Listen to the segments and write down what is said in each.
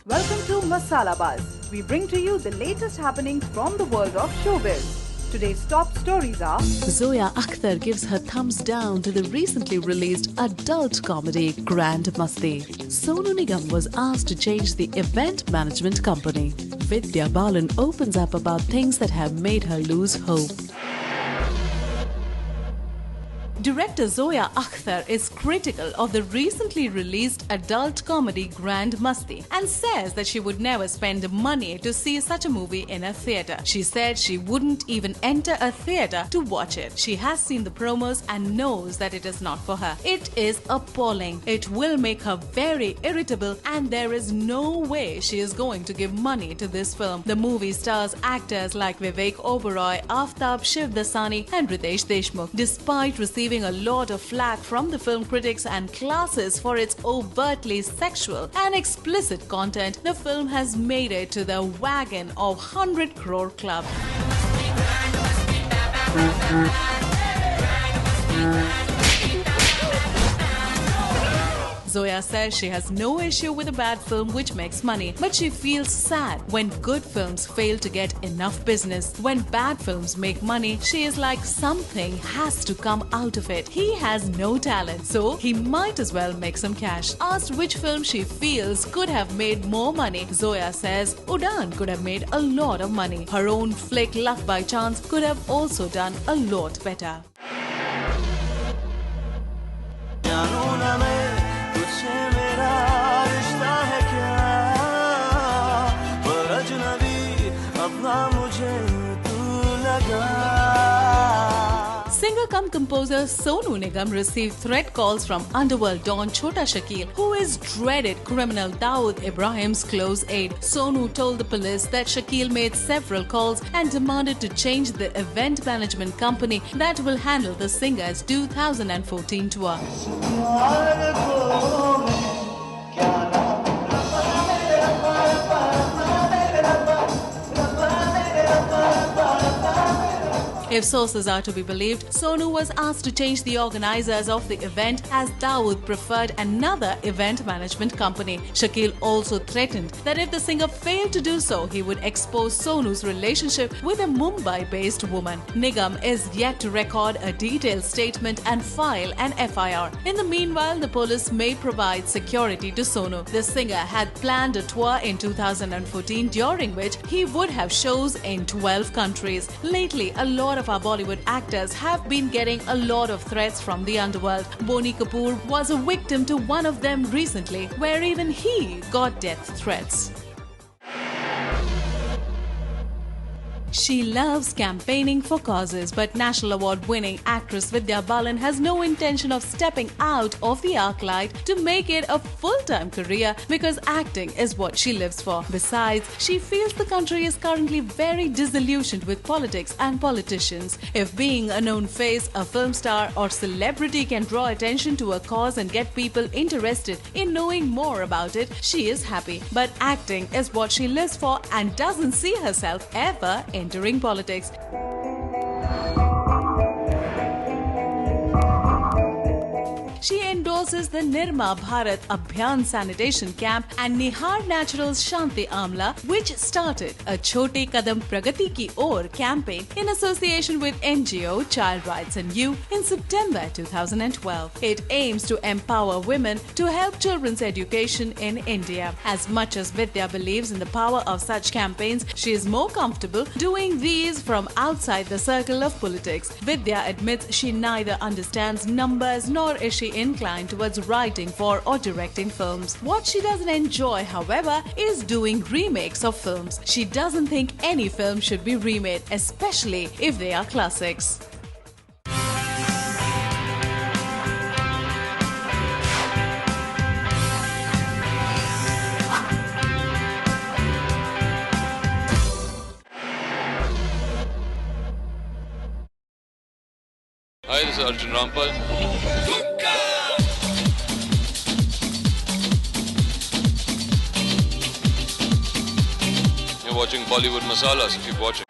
Welcome to Masala Buzz. We bring to you the latest happenings from the world of showbiz. Today's top stories are: Zoya Akhtar gives her thumbs down to the recently released adult comedy Grand Masti. Sonu Nigam was asked to change the event management company. Vidya Balan opens up about things that have made her lose hope. Director Zoya Akhtar is critical of the recently released adult comedy Grand Masti and says that she would never spend money to see such a movie in a theatre. She said she wouldn't even enter a theatre to watch it. She has seen the promos and knows that it is not for her. It is appalling. It will make her very irritable and there is no way she is going to give money to this film. The movie stars actors like Vivek Oberoi, Aftab Shivdasani and Ritesh Deshmukh. Despite receiving a lot of flack from the film critics and classes for its overtly sexual and explicit content, the film has made it to the wagon of 100 crore club. Zoya says she has no issue with a bad film which makes money, but she feels sad when good films fail to get enough business. When bad films make money, she is like something has to come out of it. He has no talent, so he might as well make some cash. Asked which film she feels could have made more money, Zoya says Udaan could have made a lot of money. Her own flick Luck by Chance could have also done a lot better. Singer-cum-composer Sonu Nigam received threat calls from underworld don Chhota Shakeel, who is dreaded criminal Dawood Ibrahim's close aide. Sonu told the police that Shakeel made several calls and demanded to change the event management company that will handle the singer's 2014 tour. If sources are to be believed, Sonu was asked to change the organizers of the event as Dawood preferred another event management company. Shakeel also threatened that if the singer failed to do so, he would expose Sonu's relationship with a Mumbai-based woman. Nigam is yet to record a detailed statement and file an FIR. In the meanwhile, the police may provide security to Sonu. The singer had planned a tour in 2014 during which he would have shows in 12 countries. Lately, a lot of our Bollywood actors have been getting a lot of threats from the underworld. Boney Kapoor was a victim to one of them recently, where even he got death threats. She loves campaigning for causes, but National Award-winning actress Vidya Balan has no intention of stepping out of the arc-light to make it a full-time career because acting is what she lives for. Besides, she feels the country is currently very disillusioned with politics and politicians. If being a known face, a film star or celebrity can draw attention to a cause and get people interested in knowing more about it, she is happy. But acting is what she lives for and doesn't see herself ever entering politics. She endorses the Nirma Bharat Abhiyan sanitation camp and Nihar Naturals Shanti Amla, which started a Chote Kadam Pragati Ki Or campaign in association with NGO Child Rights and You in September 2012. It aims to empower women to help children's education in India. As much as Vidya believes in the power of such campaigns, she is more comfortable doing these from outside the circle of politics. Vidya admits she neither understands numbers nor is she inclined towards writing for or directing films. What she doesn't enjoy, however, is doing remakes of films. She doesn't think any film should be remade, especially if they are classics. Hi, this is Arjun Rampal. watching Bollywood Masala, so keep watching.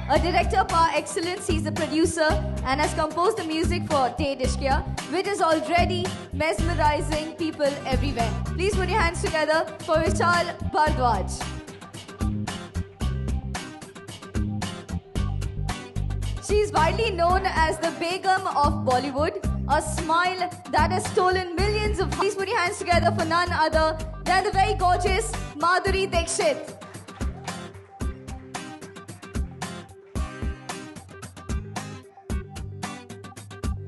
A director par excellence, he's a producer and has composed the music for Ded Ishqiya, which is already mesmerizing people everywhere. Please put your hands together for Vishal Bhardwaj. She is widely known as the Begum of Bollywood, a smile that has stolen millions of... Please put your hands together for none other than the very gorgeous Madhuri Dixit.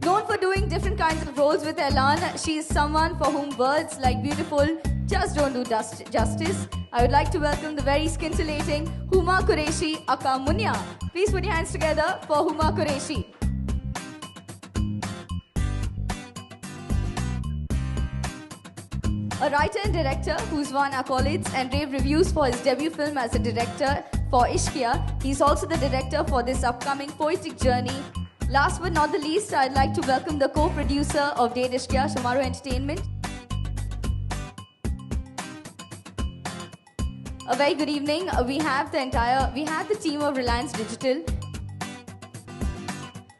Known for doing different kinds of roles with Elan, she is someone for whom words like beautiful just don't do justice. I would like to welcome the very scintillating Huma Qureshi Akka Munya. Please put your hands together for Huma Qureshi. A writer and director who's won accolades and rave reviews for his debut film as a director for Ishqiya. He's also the director for this upcoming poetic journey. Last but not the least, I'd like to welcome the co-producer of Ded Ishqiya, Shamaru Entertainment. A very good evening. We have the team of Reliance Digital.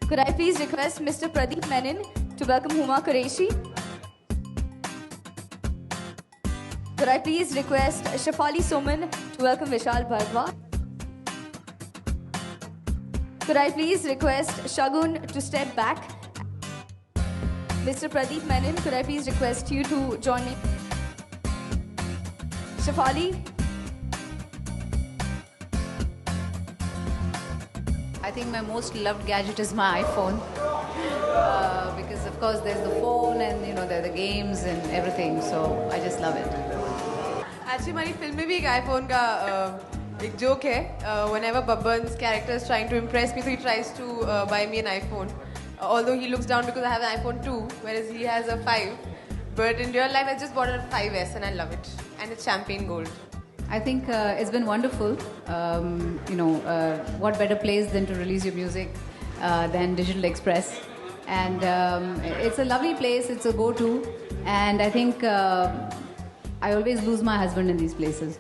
Could I please request Mr. Pradeep Menon to welcome Huma Qureshi? Could I please request Shafali Suman to welcome Vishal Bhardwaj? Could I please request Shagun to step back? Mr. Pradeep Menon, could I please request you to join me? Shafali? I think my most loved gadget is my iPhone. Because of course there's the phone and there are the games and everything, so I just love it. Actually, हमारी film में भी एक iPhone का एक joke है. Whenever Babban's character is trying to impress me, so he tries to buy me an iPhone. Although he looks down because I have an iPhone 2, whereas he has a 5. But in real life, I just bought a 5S and I love it. And it's champagne gold. I think it's been wonderful. What better place than to release your music than Digital Express? And it's a lovely place. It's a go-to. And I think I always lose my husband in these places.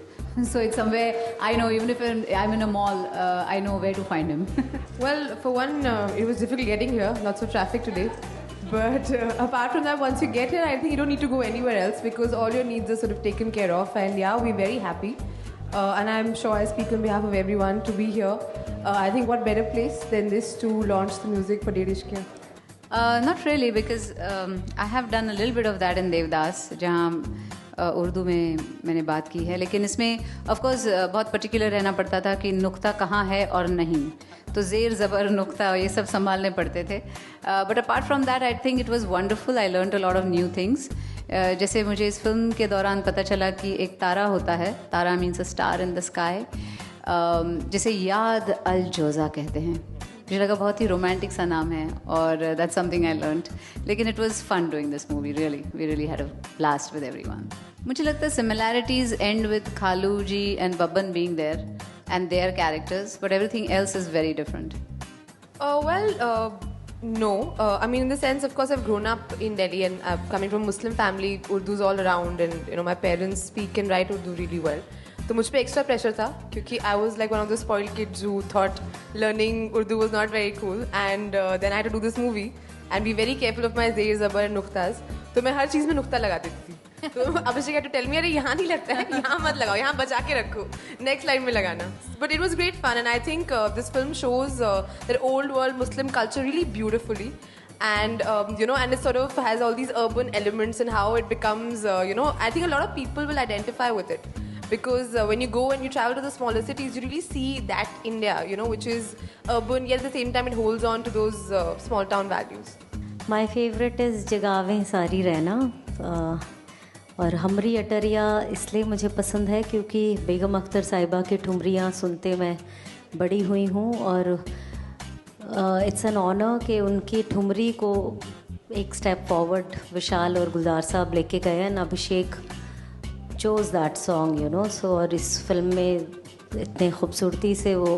So it's somewhere I know, even if I'm in a mall, I know where to find him. Well, for one, it was difficult getting here. Lots of traffic today. But apart from that, once you get here, I think you don't need to go anywhere else because all your needs are sort of taken care of. And yeah, we're very happy. And I'm sure I speak on behalf of everyone to be here. I think what better place than this to launch the music for Ded Ishqiya? Not really, because I have done a little bit of that in Devdas, जहाँ उर्दू में मैंने बात की है, लेकिन इसमें of course बहुत particular रहना पड़ता था कि नुक्ता कहाँ है और नहीं, तो ज़ेर ज़बर नुक्ता ये सब संभालने पड़ते थे. But apart from that I think it was wonderful. I learned a lot of new things. जैसे मुझे इस फिल्म के दौरान पता चला कि एक तारा होता है, तारा means a star in the sky, जिसे याद अल जोज़ा कहते हैं. मुझे लगा बहुत ही रोमांटिक सा नाम है और दैट्स समथिंग आई लर्नड. लेकिन it was fun doing this movie. We really had a blast with everyone. मुझे लगता है similarities and with Khalu ji and Babban being there and their characters, but everything else is very different. No. I mean, in the sense, of course, I've grown up in Delhi and I'm coming from a Muslim family. Urdu's all around and, my parents speak and write Urdu really well. तो मुझ पे extra pressure था क्योंकि I was like one of the spoiled kids who thought learning Urdu was not very cool. And then I had to do this movie and be very careful of my ज़ेर ज़बर and नुक्ताज़. तो मैं हर चीज़ में नुक्ता लगा देती थी. तो अभिषेक had to tell me, अरे यहाँ नहीं लगता है, यहाँ मत लगाओ, यहाँ बचा के रखो, नेक्स्ट लाइन में लगाना. But it was great fun and I think this film shows that old world Muslim culture really beautifully. And and it sort of has all these urban elements and how it becomes I think a lot of people will identify with it because when you go and you travel to the smaller cities, you really see that India which is urban yet at the same time it holds on to those small town values. My favorite is जगावें सारी रहना. और हमरी अटरिया इसलिए मुझे पसंद है क्योंकि बेगम अख्तर साहिबा की ठुमरियाँ सुनते मैं बड़ी हुई हूँ और इट्स एन ऑनर कि उनकी ठुमरी को एक स्टेप फॉरवर्ड विशाल और गुलजार साहब लेके गए हैं. अभिषेक चोज दैट सॉन्ग सो और इस फिल्म में इतने खूबसूरती से वो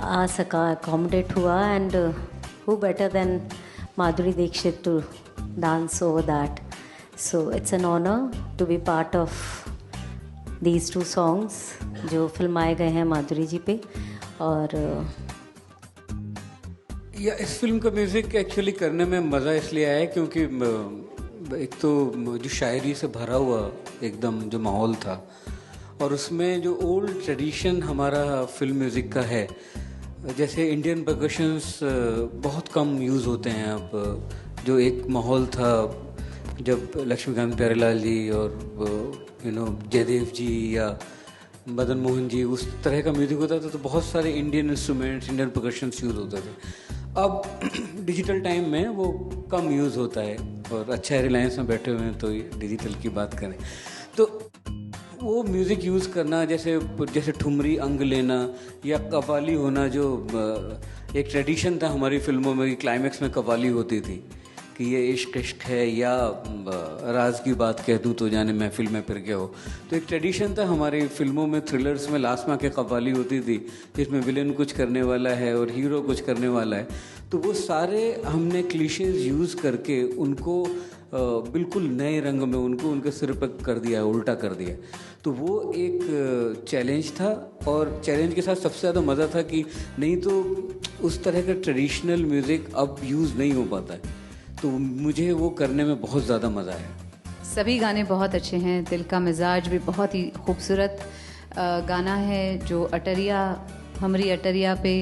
आ सका, अकोमोडेट हुआ, and who better than Madhuri Dixit to dance over that. So it's an honour to be part of these 2 songs जो फिल्माए गए हैं माधुरी जी पे. और या इस फिल्म का म्यूज़िक एक्चुअली करने में मज़ा इसलिए आया क्योंकि एक तो जो शायरी से भरा हुआ एकदम जो माहौल था, और उसमें जो ओल्ड ट्रेडिशन हमारा फिल्म म्यूज़िक का है, जैसे इंडियन परकशंस बहुत कम यूज़ होते हैं अब. जो एक माहौल था जब लक्ष्मीकांत प्यारेलाल जी और जयदेव जी या मदन मोहन जी, उस तरह का म्यूज़िक होता था, तो बहुत सारे Indian instruments, Indian percussions use होते थे. अब डिजिटल टाइम में वो कम यूज़ होता है, और अच्छा है रिलायंस में बैठे हुए हैं तो डिजिटल की बात करें तो वो म्यूज़िक यूज़ करना, जैसे ठुमरी अंग लेना या कव्वाली होना, जो एक ट्रेडिशन था हमारी फिल्मों में कि क्लाइमैक्स में कव्वाली होती थी कि ये इश्क इश्क है, या राज की बात कह दूँ तो जाने महफिल में फिर गया हो. तो एक ट्रेडिशन था हमारी फिल्मों में, थ्रिलर्स में लास्ट में आके कव्वाली होती थी जिसमें विलेन कुछ करने वाला है और हीरो कुछ करने वाला है. तो वो सारे हमने क्लीशेज यूज़ करके उनको बिल्कुल नए रंग में उनके सिर पर कर दिया, उल्टा कर दिया. तो वो एक चैलेंज था, और चैलेंज के साथ सबसे ज़्यादा मज़ा था कि नहीं तो उस तरह का ट्रेडिशनल म्यूज़िक अब यूज़ नहीं हो पाता है. तो मुझे वो करने में बहुत ज़्यादा मज़ा आया. सभी गाने बहुत अच्छे हैं. दिल का मिजाज भी बहुत ही खूबसूरत गाना है जो अटरिया, हमरी अटरिया पे,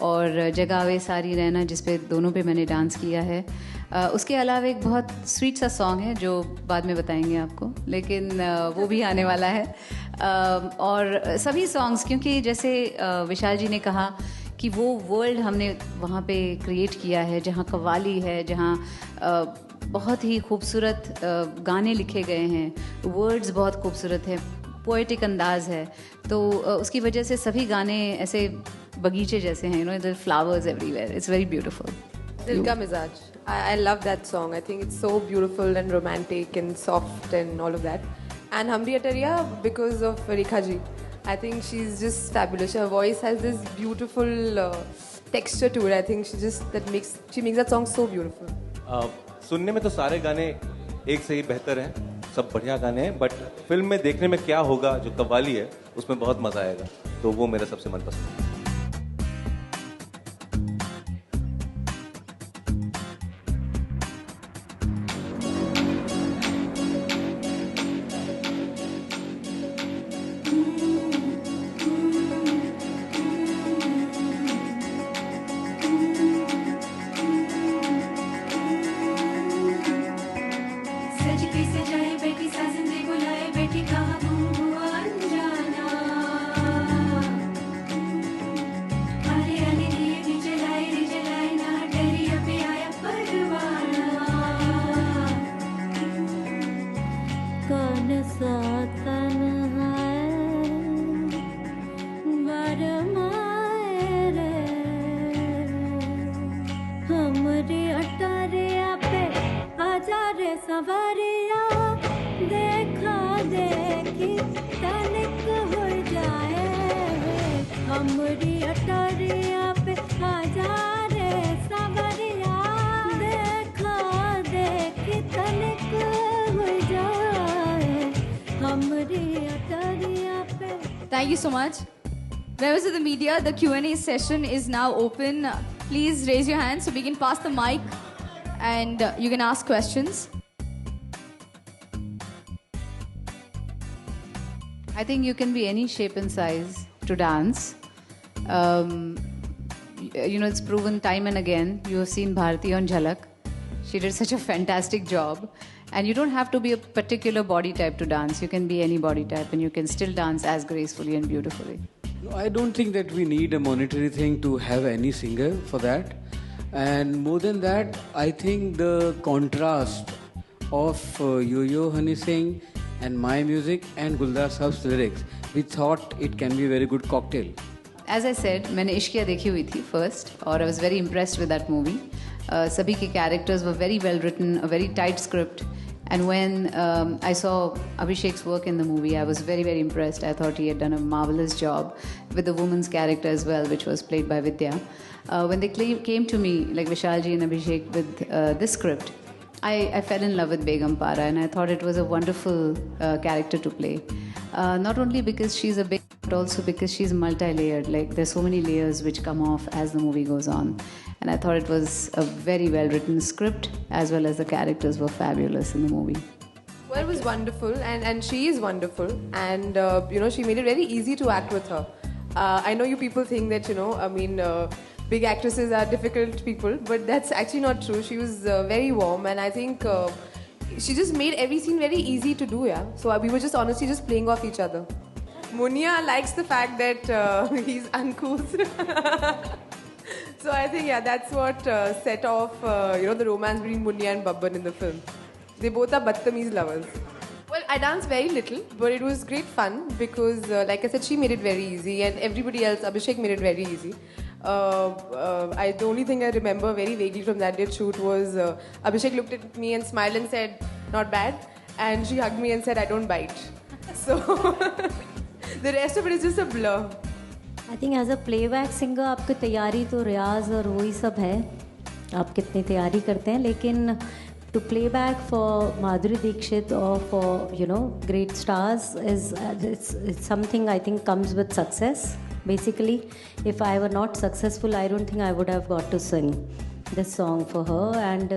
और जगावे सारी रहना जिस पे दोनों पे मैंने डांस किया है. उसके अलावा एक बहुत स्वीट सा सॉन्ग है जो बाद में बताएंगे आपको, लेकिन वो भी आने वाला है. और सभी सॉन्ग्स, क्योंकि जैसे विशाल जी ने कहा कि वो वर्ल्ड हमने वहाँ पे क्रिएट किया है जहाँ कव्वाली है, जहाँ बहुत ही खूबसूरत गाने लिखे गए हैं, वर्ड्स बहुत खूबसूरत है, पोएटिक अंदाज है. तो उसकी वजह से सभी गाने ऐसे बगीचे जैसे हैं, the flowers everywhere. It's very beautiful. दिल का मिजाज, I love that song. I think it's so beautiful and romantic and soft and all of that. And Hamri Atariya because of Rekha ji. I think she's just fabulous. Her voice has this beautiful texture to it. I think she makes that song so beautiful. सुनने में तो सारे गाने एक से ही बेहतर हैं, सब बढ़िया गाने हैं, बट फिल्म में देखने में क्या होगा, जो कव्वाली है उसमें बहुत मजा आएगा. तो वो मेरा सबसे मनपसंद है. Thank you so much. Members of the media, the Q&A session is now open. Please raise your hands so we can pass the mic and you can ask questions. I think you can be any shape and size to dance. It's proven time and again. You have seen Bharti on Jhalak. She did such a fantastic job. And you don't have to be a particular body type to dance. You can be any body type and you can still dance as gracefully and beautifully. I don't think that we need a monetary thing to have any singer for that. And more than that, I think the contrast of Yo-Yo Honey Singh and my music and Guldar Saab's lyrics, we thought it can be a very good cocktail. As I said, मैंने इश्किया देखी हुई थी first और I was very impressed with that movie. सभी के characters were very well written, a very tight script. And when I saw Abhishek's work in the movie, I was very, very impressed. I thought he had done a marvelous job with the woman's character as well, which was played by Vidya. When they came to me, like Vishalji and Abhishek, with this script, I fell in love with Begum Para, and I thought it was a wonderful character to play. Not only because she's a big, but also because she's multi-layered. Like, there's so many layers which come off as the movie goes on. And I thought it was a very well-written script, as well as the characters were fabulous in the movie. Well, it was wonderful, and she is wonderful, and she made it very easy to act with her. I know you people think that big actresses are difficult people, but that's actually not true. She was very warm, and I think she just made every scene very easy to do. Yeah, so we were just honestly just playing off each other. Munia likes the fact that he's uncouth. So I think, that's what set off, the romance between Munia and Babban in the film. They both are Badtameez lovers. Well, I danced very little, but it was great fun because, like I said, she made it very easy, and everybody else, Abhishek, made it very easy. The only thing I remember very vaguely from that day shoot was Abhishek looked at me and smiled and said, "Not bad," and she hugged me and said, "I don't bite." So the rest of it is just a blur. I think as a playback singer आपकी तैयारी तो रियाज और वही सब है, आप कितनी तैयारी करते हैं, लेकिन to play back for Madhuri Dixit और for great stars is it's something I think comes with success. Basically, if I were not successful, I don't think I would have got to sing this song for her, and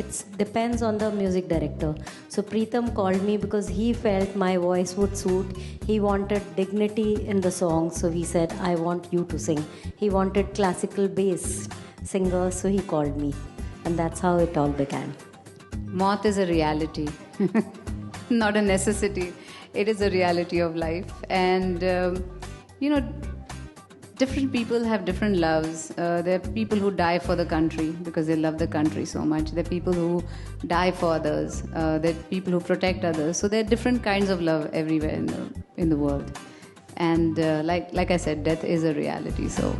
it depends on the music director. So Preetham called me because he felt my voice would suit. He wanted dignity in the song, so he said, I want you to sing. He wanted classical bass singer, so he called me, and that's how it all began. Maut is a reality, not a necessity. It is a reality of life, and different people have different loves. There are people who die for the country because they love the country so much. There are people who die for others. There are people who protect others. So there are different kinds of love everywhere in the world. And like I said, death is a reality. So.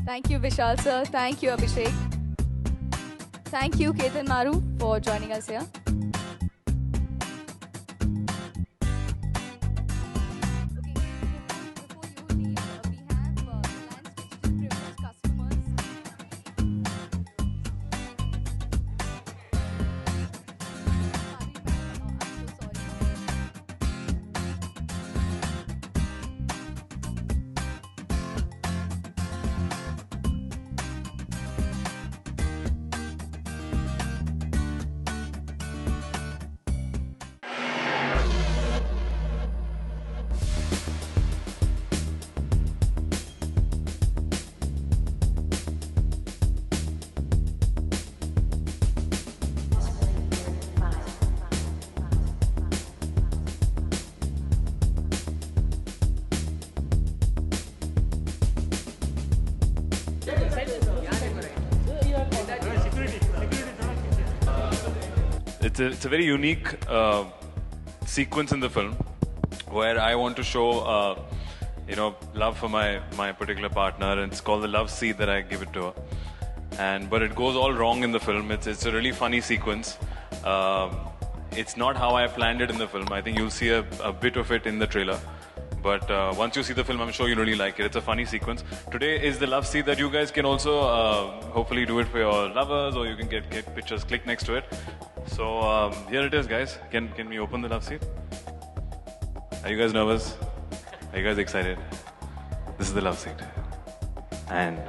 Thank you, Vishal sir. Thank you, Abhishek. Thank you, Ketan Maru, for joining us here. It's a very unique sequence in the film where I want to show, love for my particular partner, and it's called the love seed that I give it to her. But it goes all wrong in the film. It's a really funny sequence. It's not how I planned it in the film. I think you'll see a bit of it in the trailer. But once you see the film, I'm sure you'll really like it. It's a funny sequence. Today is the love seed that you guys can also hopefully do it for your lovers, or you can get pictures clicked next to it. So here it is, guys. Can we open the love seed? Are you guys nervous? Are you guys excited? This is the love seed. And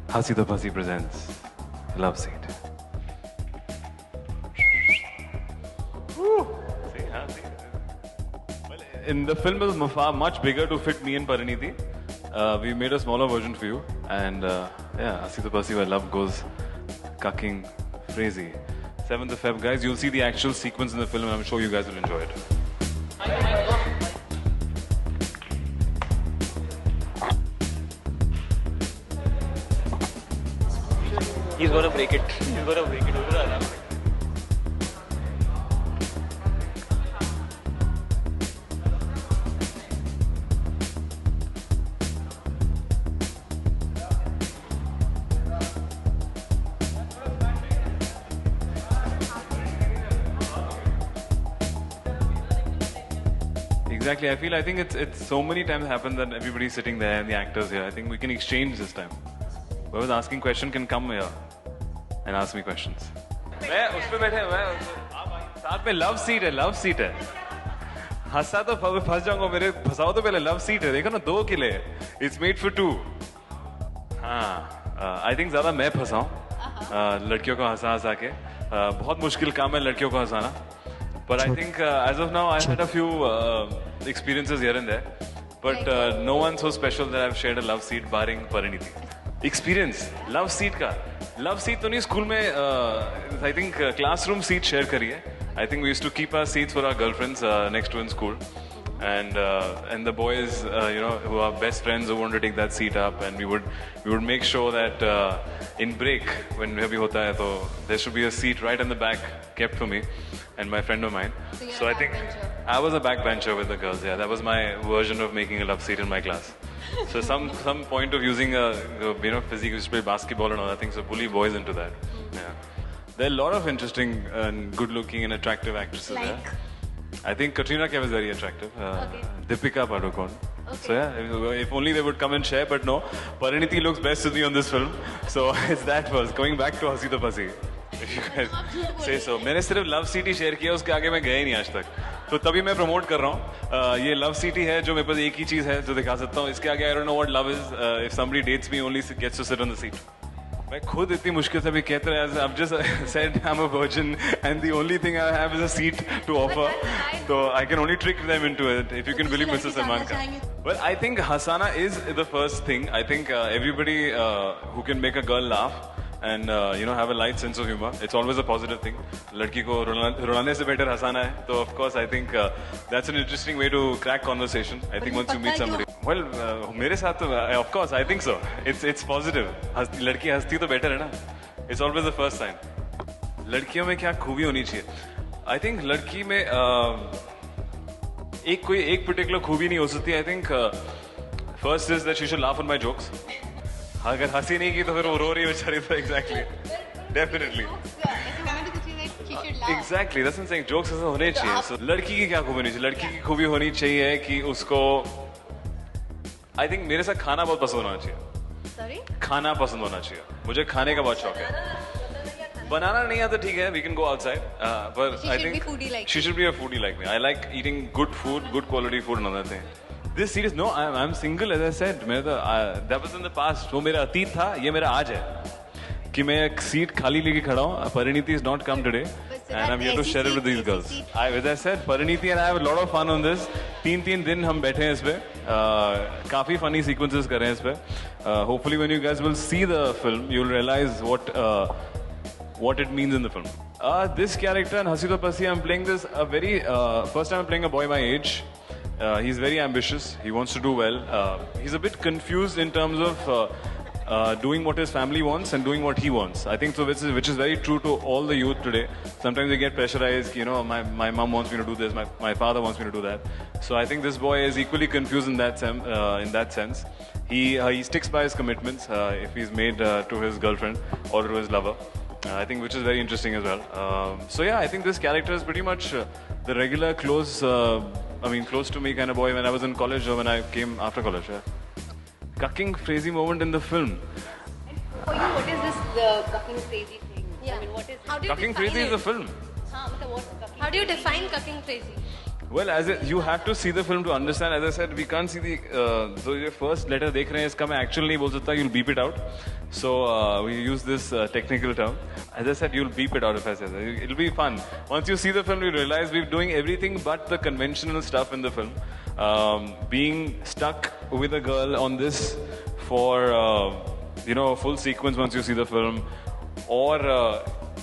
Hasi the Pasi presents the love seed. Woo! See, Hasi. Well, in the film, it was much bigger to fit me and Pariniti. We made a smaller version for you. And Hasi the Pasi, where love goes cucking crazy. 7th of Feb. Guys, you'll see the actual sequence in the film and I'm sure you guys will enjoy it. He's gonna break it. He's gonna break it. Exactly. I think it's so many times happened that everybody's sitting there and the actors here. I think we can exchange this time. Whoever's asking question can come here and ask me questions. मैं उस पे बैठे मैं साथ में love seat है हंसा तो फंस जाऊंगा मेरे फंसाओ तो पहले लव सीट है देखो ना 2 किले इट्स मेड फॉर 2 हाँ आई थिंक ज्यादा मैं फंसाऊं लड़कियों को हंसा के बहुत मुश्किल काम है लड़कियों को हंसाना but I think as of now I've had a few experiences here and there but no one so special that I've shared a love seat barring Pariniti experience love seat का love seat तो नहीं school में I think classroom seat share करी है I think we used to keep our seats for our girlfriends next to in school and the boys you know who are best friends who want to take that seat up and we would make sure that in break when bhi hota hai to there should be a seat right in the back kept for me and my friend of mine so I think I was a backbencher with the girls yeah that was my version of making a love seat in my class so some point of using a you know physique used to play basketball and all that thing so bully boys into that yeah there are a lot of interesting and good looking and attractive actresses there I think Katrina Kaif is very attractive. Deepika Padukone. Okay. So yeah, if only they would come and share, but no. Pariniti looks best to me on this film. So it's that first. Going back to Hasi to Pasi. If you guys say so. मैंने सिर्फ love सीटी share किया उसके आगे मैं गया ही नहीं आज तक तो तभी मैं प्रमोट कर रहा हूँ ये लव सीटी है जो मेरे पास एक ही चीज है जो दिखा सकता हूँ इसके आगे I don't know what love is if somebody dates me only gets to sit on the seat मैं खुद इतनी मुश्किल से भी कहते रहे I've just said I'm a virgin and the only thing I have is a seat to offer so I can only trick them into it if you can believe Mr. Salman Khan well I think Hasana is the first thing I think everybody who can make a girl laugh and you know have a light sense of humor it's always a positive thing लड़की को रुलाने से better हंसाना है तो of course I think that's an interesting way to crack conversation I think once you meet somebody well मेरे साथ तो of course I think so it's positive लड़की हंसती तो better है ना it's always the first sign लड़कियों में क्या खूबी होनी चाहिए I think लड़की में एक particular खूबी नहीं हो सकती I think first is that she should laugh at my jokes अगर हंसी नहीं की तो फिर वो रो रही है बेचारी तो exactly definitely exactly that's what I'm saying jokes ऐसे होने चाहिए so लड़की की क्या खूबी होनी चाहिए लड़की की खूबी होनी चाहिए कि उसको I think मेरे साथ खाना बहुत पसंद होना चाहिए Sorry? खाना पसंद होना चाहिए मुझे खाने का बहुत शौक है बनाना नहीं आता ठीक है we can go outside but I think she should be a foodie like me I like eating good food good quality food and other thing This series, no, I'm single as I said. That was in the past. वो मेरा अतीत था, ये मेरा आज है. कि मैं एक सीट खाली लेके खड़ा हूँ. Pariniti is not come today, and I'm here to share it with these girls. As I said, Pariniti and I have a lot of fun on this. 3 दिन हम बैठे हैं इस पे. काफी funny sequences कर रहे हैं इस पे. Hopefully, when you guys will see the film, you'll realize what it means in the film. This character in Hasi to Pasi, I'm playing this first time I'm playing a boy my age. He's very ambitious. He wants to do well. He's a bit confused in terms of doing what his family wants and doing what he wants. I think so, which is very true to all the youth today. Sometimes they get pressurized. You know, my mom wants me to do this. My father wants me to do that. So I think this boy is equally confused in that sense. He sticks by his commitments if he's made to his girlfriend or to his lover. I think which is very interesting as well. So yeah, I think this character is pretty much the regular close to me kind of boy when I was in college or when I came after college. Yeah. Cucking crazy moment in the film. For you, what is this the cucking crazy thing? Yeah. I mean, what is it? How do you cucking crazy is the film. How do you define cucking crazy? Well, you have to see the film to understand. As I said, we can't see so your first letter देख रहे हैं इसका मैं actually नहीं बोल सकता. You'll beep it out. So we use this technical term. As I said, you'll beep it out if I say that. It'll be fun. Once you see the film, you realize we're doing everything but the conventional stuff in the film. Being stuck with a girl on this for full sequence once you see the film, or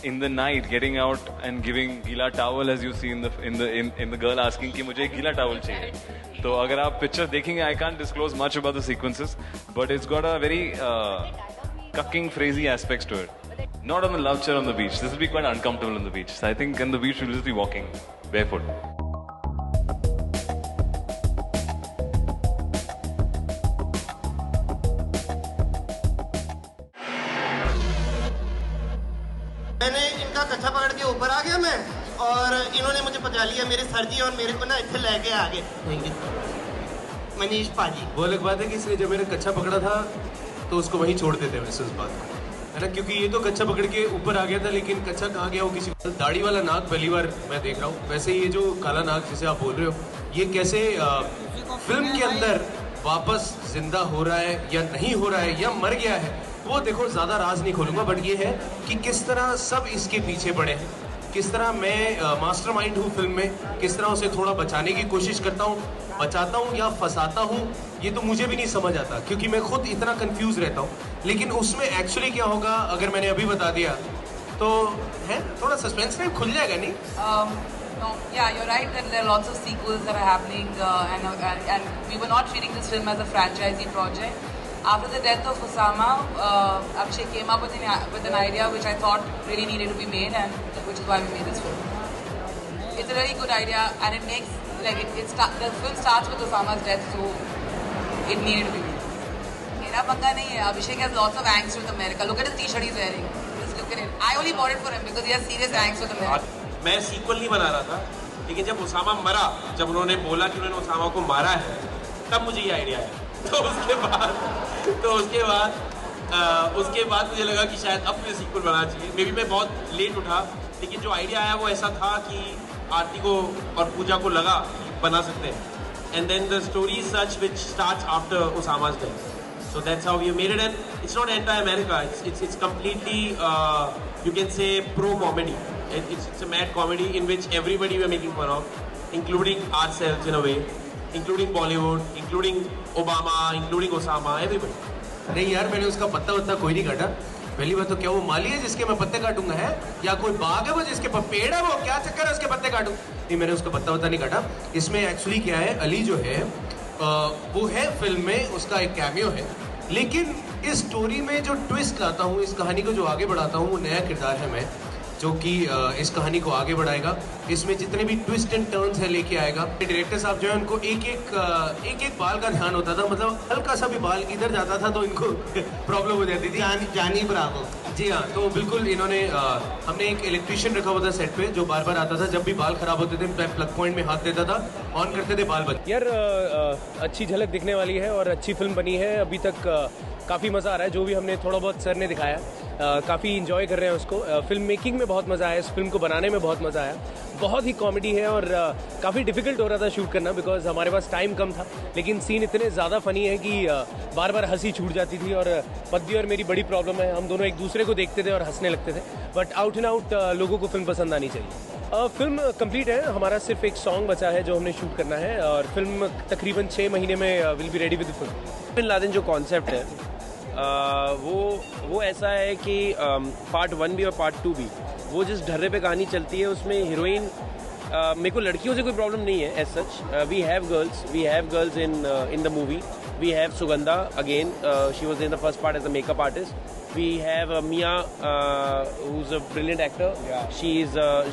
in the night getting out and giving gila towel, as you see in the girl asking कि मुझे गीला towel चाहिए. तो अगर आप picture देखेंगे, I can't disclose much about the sequences, but it's got a very cucking, crazy aspects to it. Not on the love chair on the beach. This will be quite uncomfortable on the beach. So I think on the beach we'll just be walking barefoot. मैंने इनका कच्छा पकड़ के ऊपर आ गया मैं, और इन्होंने मुझे पचा लिया, मेरे सर जी, और मेरे को ना इतने लेके आ गए मनीष पाजी। वो अलग बात है कि इसने जब मैंने कच्छा पकड़ा था तो उसको वहीं छोड़ देते वैसे उस बात है ना, क्योंकि ये तो कच्छा पकड़ के ऊपर आ गया था, लेकिन कच्छा कहाँ गया वो किसी दाढ़ी वाला नाग पहली बार मैं देख रहा हूँ। वैसे ये जो काला नाग जिसे आप बोल रहे हो, ये कैसे फिल्म के अंदर वापस जिंदा हो रहा है या नहीं हो रहा है या मर गया है, वो देखो ज्यादा राज नहीं खोलूंगा, बट ये है कि किस तरह सब इसके पीछे पड़े हैं, किस तरह मैं मास्टरमाइंड हूँ फिल्म में, किस तरह उसे थोड़ा बचाने की कोशिश करता हूँ, बचाता हूँ या फंसाता हूँ, ये तो मुझे भी नहीं समझ आता, क्योंकि मैं खुद इतना कंफ्यूज रहता हूँ। लेकिन उसमें एक्चुअली क्या होगा अगर मैंने अभी बता दिया तो है थोड़ा सस्पेंस टाइप खुल जाएगा नहीं? No, yeah, you're right that there are lots of sequels that are happening, and we were not treating this film as a franchisee project. After the death of Osama, Abhishek came up with an idea which I thought really needed to be made, and which is why we made this film. It's a really good idea, and it makes the film starts with Osama's death, so it needed to be made. मेरा पंगा नहीं है. Abhishek has lots of angst with America. Look at his t-shirt he's wearing. Just look at it. I only bought it for him because he has serious angst with America. मैं sequel नहीं बना रहा था, लेकिन जब उसामा मरा, जब उन्होंने बोला कि उन्होंने उसामा को मारा है, तब मुझे ये आइडिया आया। तो उसके बाद मुझे लगा कि शायद अब मुझे सीक्वल बनाना चाहिए। मे बी मैं बहुत लेट उठा, लेकिन जो आइडिया आया वो ऐसा था कि आरती को और पूजा को लगा बना सकते हैं। And then the story such which starts after Osama's death. So that's how we made it, and it's not anti-America. It's completely you can say pro-comedy. It's a mad comedy in which everybody we're making fun of, including ourselves in a way, including Bollywood, including Obama, including Osama, everybody. नहीं यार, मैंने उसका पत्ता वत्ता कोई नहीं काटा। पहली बात तो क्या वो माली है जिसके मैं पत्ते काटूंगा है, या कोई बाग है वो जिसके पेड़ है, वो क्या चक्कर है उसके पत्ते काटूं? नहीं, मैंने उसका पत्ता वत्ता नहीं काटा। इसमें एक्चुअली क्या है, अली जो है वो है फिल्म में, उसका एक कैमियो है, लेकिन इस स्टोरी में जो ट्विस्ट लाता हूँ, इस कहानी को जो आगे बढ़ाता हूँ, वो नया किरदार है मैं, जो कि इस कहानी को आगे बढ़ाएगा। इसमें जितने भी ट्विस्ट एंड टर्न्स है लेके आएगा। डायरेक्टर साहब जो है उनको एक एक बाल का ध्यान होता था, मतलब हल्का सा भी बाल इधर जाता था तो इनको प्रॉब्लम हो जाती थी। जानी ब्रावो। जी हाँ, तो बिल्कुल इन्होंने हमने एक इलेक्ट्रिशियन रखा हुआ था सेट पे, जो बार बार आता था, जब भी बाल खराब होते थे मैं प्लग पॉइंट में हाथ देता था, ऑन करते थे, बाल बंद। यार अच्छी झलक दिखने वाली है और अच्छी फिल्म बनी है। अभी तक काफ़ी मज़ा आ रहा है, जो भी हमने थोड़ा बहुत सर ने दिखाया, काफ़ी इंजॉय कर रहे हैं उसको। फिल्म मेकिंग में बहुत मज़ा आया, इस फिल्म को बनाने में बहुत मज़ा आया। बहुत ही कॉमेडी है और काफ़ी डिफिकल्ट हो रहा था शूट करना, बिकॉज हमारे पास टाइम कम था, लेकिन सीन इतने ज़्यादा फनी है कि बार बार हंसी छूट जाती थी। और पद्दी और मेरी बड़ी प्रॉब्लम है, हम दोनों एक दूसरे को देखते थे और हंसने लगते थे, बट आउट एंड आउट लोगों को फिल्म पसंद आनी चाहिए। फिल्म कंप्लीट है, हमारा सिर्फ एक सॉन्ग बचा है जो हमने शूट करना है, और फिल्म तकरीबन 6 महीने में will be ready with the film. Bin Laden जो कॉन्सेप्ट है वो ऐसा है कि पार्ट 1 भी और पार्ट 2 भी, वो जिस ढर्रे पे कहानी चलती है उसमें हीरोइन, मेरे को लड़कियों से कोई प्रॉब्लम नहीं है as such. We have girls in the movie. We have Sugandha, again she was in the first part as a makeup artist. We have Mia, who's a brilliant actor. Yeah.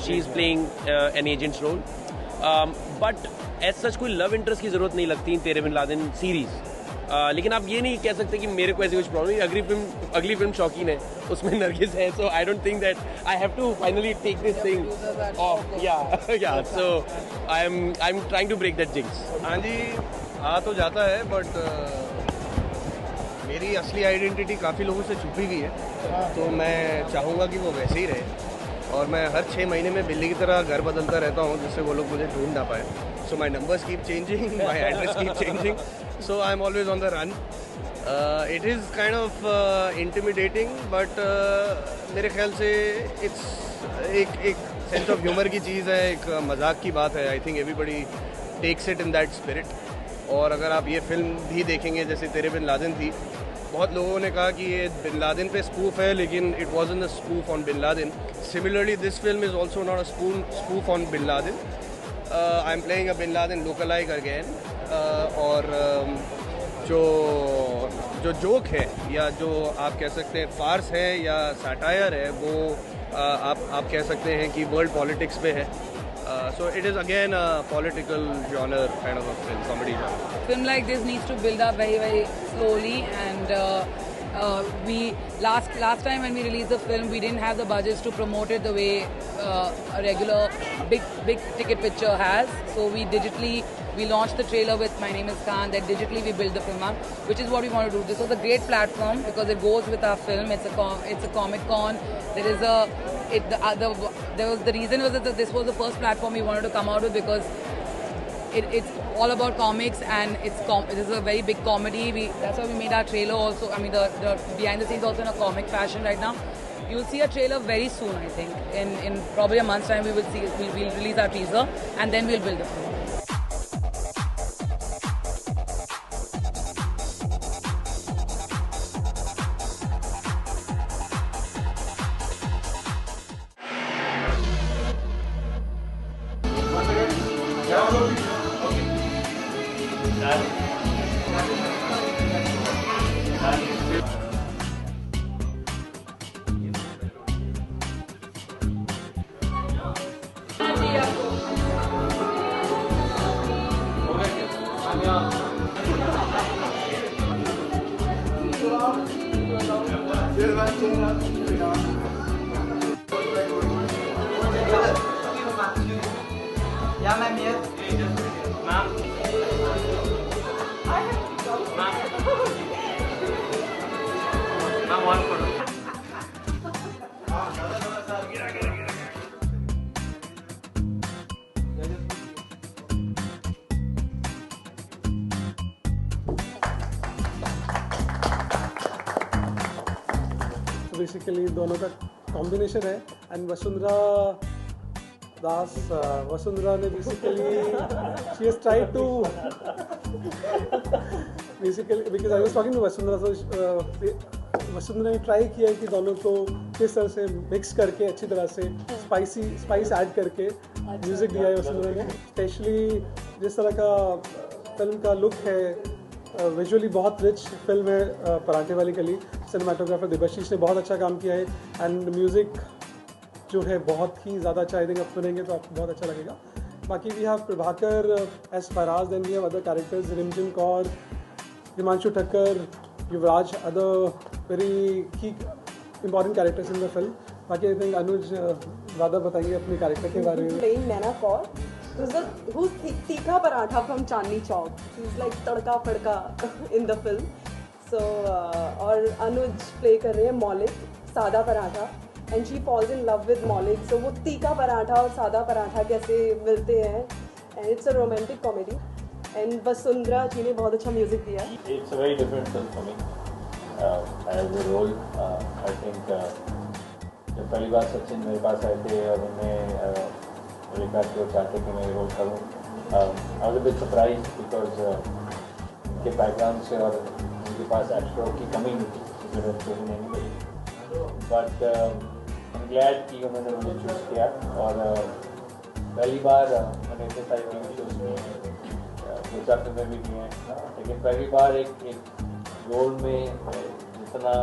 She's playing an agent's role. But as such कोई love interest की ज़रूरत नहीं लगती इन तेरे bin Laden series. लेकिन आप ये नहीं कह सकते कि मेरे को ऐसी कुछ प्रॉब्लम नहीं। अगली फिल्म शौकीन है, उसमें नरगिस है, so I don't think that I have to finally take this thing off. Yeah. So I'm trying to break that jinx. हाँ जी, आ तो जाता है, बट मेरी असली आइडेंटिटी काफ़ी लोगों से छुपी हुई है, तो मैं चाहूँगा कि वो वैसे ही रहे। और मैं हर 6 महीने में बिल्ली की तरह घर बदलता रहता हूँ, जिससे वो लोग मुझे ढूंढ ना पाए। So my numbers keep changing, my address keep changing, so I am always on the run. It is kind of intimidating, but मेरे ख्याल से इट्स एक सेंस ऑफ ह्यूमर की चीज़ है, एक मजाक की बात है। I think everybody takes it in that spirit. और अगर आप ये फिल्म भी देखेंगे, जैसे तेरे बिन लादेन थी, बहुत लोगों ने कहा कि ये बिन लादेन पे स्पूफ है, लेकिन it wasn't a spoof on bin Laden. Similarly this film is also not a spoof on bin Laden. I am playing a bin Laden lookalike again. और जो जोक है या जो आप कह सकते हैं फार्स है या सैटायर है, वो आप कह सकते हैं कि वर्ल्ड पॉलिटिक्स पे है. So it is again a political genre kind of a film, comedy genre. Film like this needs to build up very, very slowly, and we last time when we released the film, we didn't have the budgets to promote it the way a regular big ticket picture has. So we launched the trailer with My Name Is Khan. Then digitally we built the film up, which is what we want to do. This was a great platform because it goes with our film. It's a Comic Con. There is the reason was that this was the first platform we wanted to come out with because it's all about comics, and it is a very big comedy. That's why we made our trailer also. I mean the behind the scenes also in a comic fashion right now. You'll see a trailer very soon, I think. In probably a month's time we'll release our teaser, and then we'll build the film. Basically दोनों का combination है. And Vasundhara ने basically she has tried to basically because I was talking to Vasundhara, so Vasundhara ने try किया कि दोनों को किस तरह से मिक्स करके अच्छी तरह से स्पाइस ऐड करके म्यूज़िक दिया है वसुंधरा ने. स्पेशली जिस तरह का फिल्म का लुक है, विजुअली बहुत रिच फिल्म है पराठे वाली कली. सिनेमाटोग्राफर देबाशीष ने बहुत अच्छा काम किया है. एंड म्यूज़िक जो है बहुत ही ज़्यादा अच्छा, आई थिंक आप सुनेंगे तो आपको बहुत अच्छा लगेगा. बाकी we have Prabhakar as Faraz, then we have other characters, Rimjhim Kaur, Himanshu Thakkar, Yuvraj, other very key important characters in the film. बाकी आई थिंक अनुज ज़्यादा बताएंगे अपने कैरेक्टर के बारे में. नैना Kaur who's tikha paratha from Chandni Chowk. She's like tadka fadka in the film. So और अनुज play कर रहे हैं मौलिक, सादा paratha, and she falls in love with मौलिक. So वो तीखा पराठा और सादा पराठा कैसे मिलते हैं, and it's a romantic comedy. And Vasundhara जी ने बहुत अच्छा म्यूजिक दिया. It's a very different film for me. As a role, I think जब पहली बार सचिन मेरे पास आए थे और उन्हें रिका कि वो चाहते कि मैं ये रोल करूँ, I was a bit surprise because उनके बैकग्राउंड से और उनके पास एक्टरों की कमी नहीं थी, बट आई एम ग्लैड कि उन्होंने मुझे चूज़ किया. और पहली बार मैंने इतने सारे टीवी शोज में गुजरात में भी किए हैं, लेकिन पहली बार एक रोल में जितना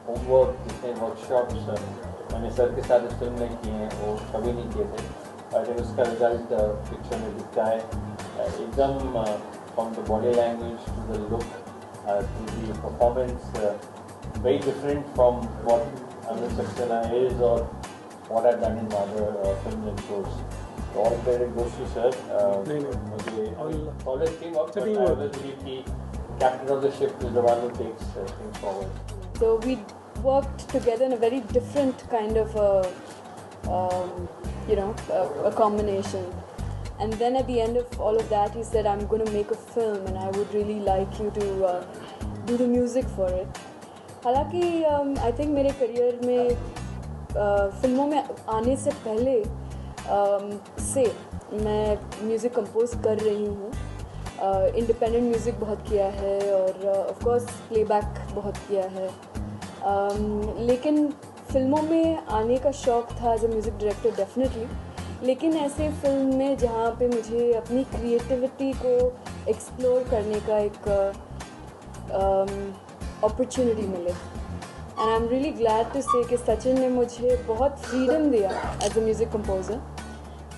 होमवर्क, जितने वर्कशॉप्स मैंने सर के साथ इस फिल्म में किए हैं वो कभी नहीं किए थे. और जब उसका रिजल्ट पिक्चर में दिखता है एकदम from the body language to the look to the performance, very different from what Anuj Saxena is और what I done in other films and shows. All credit goes to sir. मुझे ऑलवेज टीम वर्क करता है. I always believe कि captain of the ship is the one who takes things forward. So we worked together in a very different kind of a combination. And then at the end of all of that, he said, I'm going to make a film and I would really like you to do the music for it. हालांकि I think मेरे career में फिल्मों में आने से पहले से मैं म्यूज़िक कंपोज कर रही हूँ. इंडिपेंडेंट म्यूज़िक बहुत किया है और ऑफ कोर्स प्लेबैक बहुत किया है, लेकिन फिल्मों में आने का शौक़ था as a music director definitely, लेकिन ऐसे फिल्म में जहाँ पे मुझे अपनी क्रिएटिविटी को एक्सप्लोर करने का एक अपॉर्चुनिटी मिले। And I am really glad to say कि सचिन ने मुझे बहुत फ्रीडम दिया as a music composer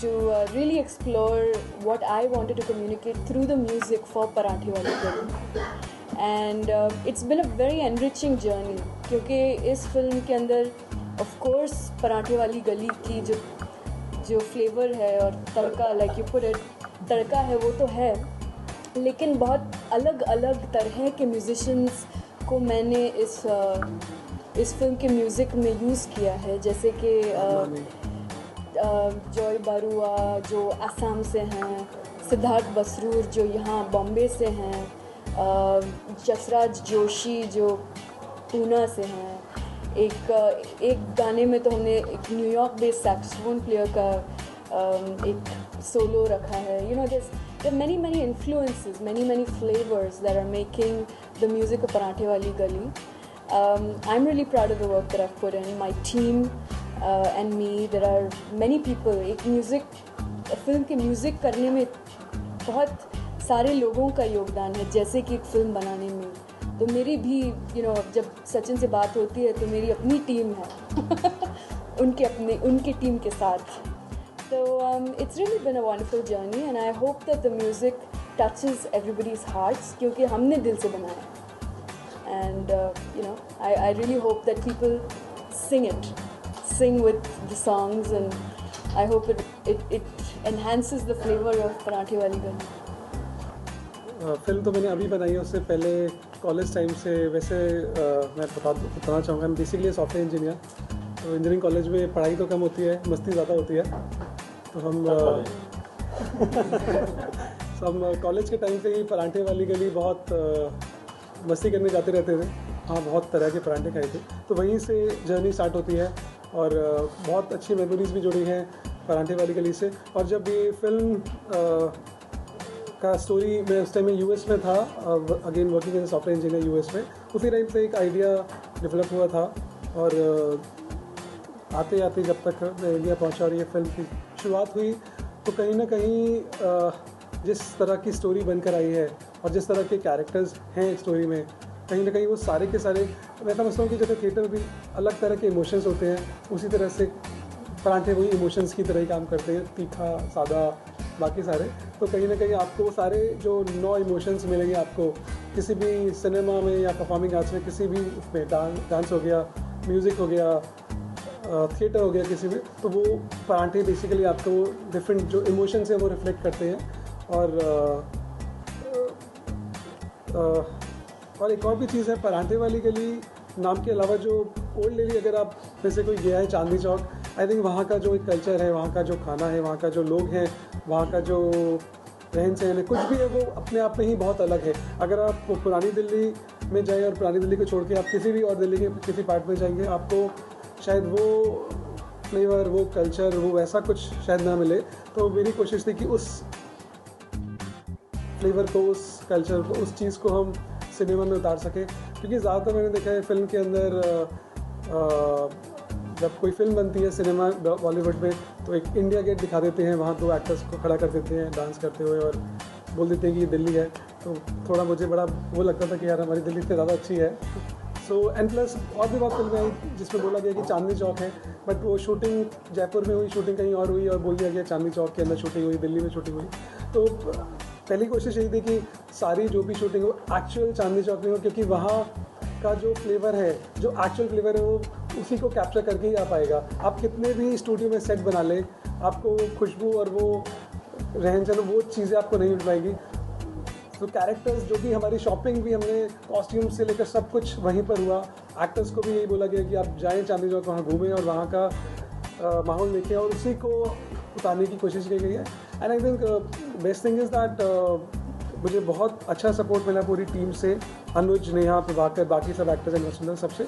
to really explore what I wanted to communicate through the music for पराठे वाली गली। And it's been a very enriching journey क्योंकि इस फिल्म के अंदर of course पराठे वाली गली की जो फ्लेवर है और तड़का, like you put it, तड़का है वो तो है, लेकिन बहुत अलग अलग तरह के म्यूजिशियंस को मैंने इस फिल्म के म्यूज़िक में यूज़ किया है, जैसे कि जॉय बारुआ जो असम से हैं, सिद्धार्थ बसरूर जो यहाँ बॉम्बे से हैं, जसराज जोशी जो पूना से हैं, एक गाने में तो हमने एक न्यूयॉर्क बेस्ड सैक्सोफोन प्लेयर का एक सोलो रखा है। You know there are many influences, many flavors that are making the music of Parathe Wali Gali. I'm really proud of the work that I've put in. My team and me, there are many people. एक film के music करने में बहुत सारे लोगों का योगदान है, जैसे कि एक फिल्म बनाने में। तो मेरी भी जब सचिन से बात होती है तो मेरी अपनी टीम है उनकी टीम के साथ। So it's really been a wonderful journey and I hope that the music touches everybody's hearts क्योंकि हमने दिल से बनाया। And I really hope that people sing with the songs, and I hope it enhances the flavor of पराठे वाली गली। Film तो मैंने अभी बनाई है, उससे पहले कॉलेज टाइम से वैसे मैं बताना चाहूँगा, मैं बेसिकली सॉफ्टवेयर इंजीनियर। तो इंजीनियरिंग कॉलेज में पढ़ाई तो कम होती है, मस्ती ज़्यादा होती है। तो हम कॉलेज के टाइम से ही पराठे वाली गली बहुत मस्ती करने जाते रहते थे। हाँ, बहुत तरह के पराठे खाए थे, तो वहीं से जर्नी स्टार्ट होती है और बहुत अच्छी मेमोरीज़ भी जुड़ी हैं पराठे वाली गली से। और जब ये फिल्म का स्टोरी, मैं उस टाइम में यूएस में था, again working as software engineer US में, उसी टाइम से एक आइडिया डेवलप हुआ था और आते आते जब तक मैं इंडिया पहुंचा और ये फिल्म की शुरुआत हुई, तो कहीं ना कहीं जिस तरह की स्टोरी बनकर आई है और जिस तरह के कैरेक्टर्स हैं स्टोरी में, कहीं ना कहीं वो सारे के सारे, मैं समझता हूँ कि जैसे थिएटर भी अलग तरह के इमोशंस होते हैं, उसी तरह से पराठे वही इमोशंस की तरह ही काम करते हैं, तीखा, सादा, बाकी सारे। तो कहीं ना कहीं आपको सारे जो 9 इमोशंस मिलेंगे आपको किसी भी सिनेमा में या परफॉर्मिंग आर्ट्स में, किसी भी उसमें डांस हो गया, म्यूज़िक हो गया, थिएटर हो गया, किसी भी, तो वो पराठे बेसिकली आपको डिफरेंट जो इमोशंस हैं वो रिफ्लेक्ट करते हैं। और एक और भी चीज़ है, पराठे वाली गली नाम के अलावा जो ओल्ड दिल्ली, अगर आप जैसे कोई गया है चांदनी चौक, आई थिंक वहाँ का जो एक कल्चर है, वहाँ का जो खाना है, वहाँ का जो लोग हैं, वहाँ का जो रहन सहन है, कुछ भी है, वो अपने आप में ही बहुत अलग है। अगर आप पुरानी दिल्ली में जाएँ और पुरानी दिल्ली को छोड़ के आप किसी भी और दिल्ली के किसी पार्ट में जाएंगे, आपको शायद वो फ्लेवर, वो कल्चर, वो वैसा कुछ शायद ना मिले। तो मेरी कोशिश थी कि उस फ्लेवर को, उस कल्चर को, उस चीज़ को हम सिनेमा में उतार सकें। क्योंकि ज़्यादातर मैंने देखा है फिल्म के अंदर, जब कोई फिल्म बनती है सिनेमा बॉलीवुड में, तो एक इंडिया गेट दिखा देते हैं, वहाँ 2 एक्टर्स को खड़ा कर देते हैं डांस करते हुए और बोल देते हैं कि ये दिल्ली है। तो थोड़ा मुझे बड़ा वो लगता था कि यार हमारी दिल्ली से ज़्यादा अच्छी है। सो एंड प्लस और भी बहुत फिल्में आई जिसमें बोला गया कि चांदनी चौक है, बट वो शूटिंग जयपुर में हुई, शूटिंग कहीं और हुई और बोल दिया गया चांदनी चौक के अंदर शूटिंग हुई, दिल्ली में शूटिंग हुई। तो पहली कोशिश यही थी कि सारी जो भी शूटिंग हो एक्चुअल चांदनी चौक में हो, क्योंकि वहाँ का जो फ्लेवर है, जो एक्चुअल फ्लेवर है, वो उसी को कैप्चर करके ही आ पाएगा। आप कितने भी स्टूडियो में सेट बना लें, आपको खुशबू और वो रहन सहन, वो चीज़ें आपको नहीं मिल पाएगी। तो कैरेक्टर्स जो भी, हमारी शॉपिंग भी हमने कॉस्ट्यूम से लेकर सब कुछ वहीं पर हुआ। एक्टर्स को भी यही बोला गया कि आप जाएं चांदनी चौक, वहाँ घूमें और वहाँ का माहौल देखें, और उसी को उतारने की कोशिश की गई है। And I think best thing is that मुझे बहुत अच्छा सपोर्ट मिला पूरी टीम से, अनुज, नेहा, प्रभाकर, बाकी सब एक्टर्स एंड वसुंधरा, सबसे,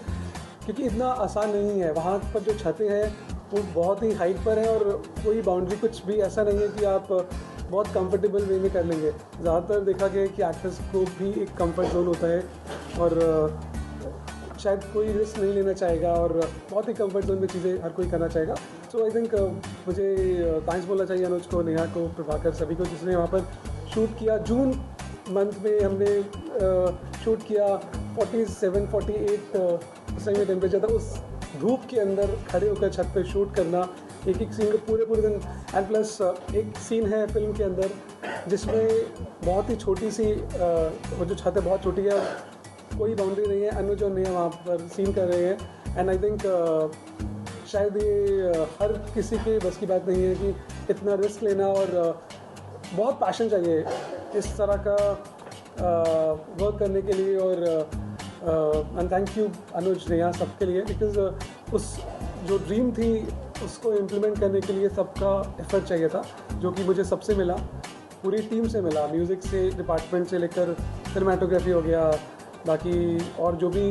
क्योंकि इतना आसान नहीं है। वहाँ पर जो छतें हैं वो बहुत ही हाइट पर हैं और कोई बाउंड्री कुछ भी ऐसा नहीं है कि आप बहुत कंफर्टेबल वे में कर लेंगे। ज़्यादातर देखा गया है कि एक्टर्स को भी एक कंफर्ट जोन होता है और शायद कोई रिस्क नहीं लेना चाहेगा और बहुत ही कंफर्ट जोन में चीज़ें हर कोई करना चाहेगा। सो आई थिंक मुझे थैंक्स बोलना चाहिए अनुज को, नेहा को, प्रभाकर, सभी को जिसने वहाँ पर शूट किया। जून मंथ में हमने शूट किया, 47-48 उस टाइम में टेम्परेचर था। उस धूप के अंदर खड़े होकर छत पे शूट करना, एक एक सीन को पूरे दिन। एंड प्लस एक सीन है फिल्म के अंदर जिसमें बहुत ही छोटी सी वो जो छत है बहुत छोटी है, कोई बाउंड्री नहीं है। अनुज और नेहा वहाँ पर सीन कर रहे हैं। एंड आई थिंक शायद ये हर किसी के बस की बात नहीं है कि इतना रिस्क लेना, और बहुत पैशन चाहिए इस तरह का वर्क करने के लिए। और एंड थैंक यू अनुज, नेहा, सबके लिए, बिकॉज उस जो ड्रीम थी उसको इम्प्लीमेंट करने के लिए सबका एफर्ट चाहिए था, जो कि मुझे सबसे मिला, पूरी टीम से मिला, म्यूज़िक से, डिपार्टमेंट से लेकर सिनेमाटोग्राफी हो गया, बाकी और जो भी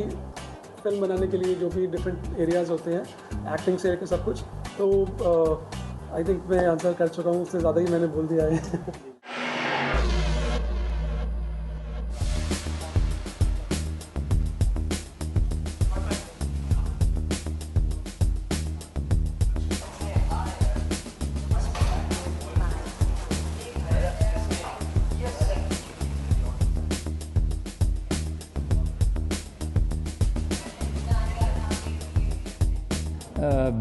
फिल्म बनाने के लिए जो भी डिफरेंट एरियाज़ होते हैं, एक्टिंग से लेकर सब कुछ। तो आई थिंक मैं आंसर कर चुका हूँ, उससे ज़्यादा ही मैंने बोल दिया है।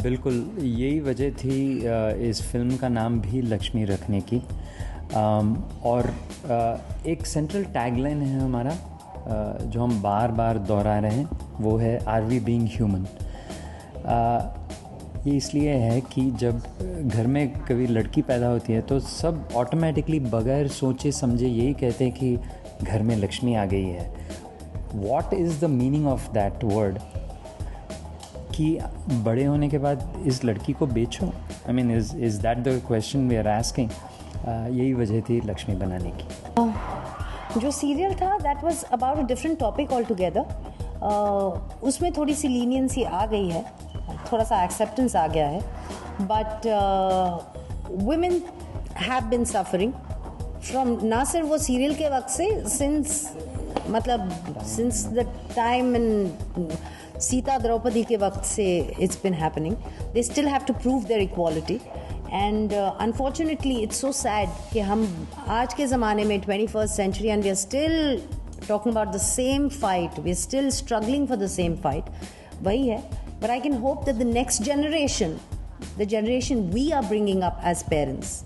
बिल्कुल यही वजह थी इस फिल्म का नाम भी लक्ष्मी रखने की। और एक सेंट्रल टैगलाइन है हमारा जो हम बार बार दोहरा रहे हैं, वो है आर वी बीइंग ह्यूमन। ये इसलिए है कि जब घर में कभी लड़की पैदा होती है तो सब ऑटोमेटिकली बगैर सोचे समझे यही कहते हैं कि घर में लक्ष्मी आ गई है। What is the meaning of that word कि बड़े होने के बाद इस लड़की को बेचो? I mean is that the question we are asking. यही वजह थी लक्ष्मी बनाने की। जो सीरियल था that was about a different topic all together. उसमें थोड़ी सी लीनियंसी आ गई है, थोड़ा सा एक्सेप्टेंस आ गया है, but women have been suffering from, ना सिर्फ वो सीरियल के वक्त से, since the time in Sita Draupadi के वक्त से it's been happening. They still have to prove their equality and unfortunately it's so sad कि हम आज के ज़माने में 21st century and we are still talking about the same fight, we are still struggling for the same fight. वही है, but I can hope that the next generation, the generation we are bringing up as parents,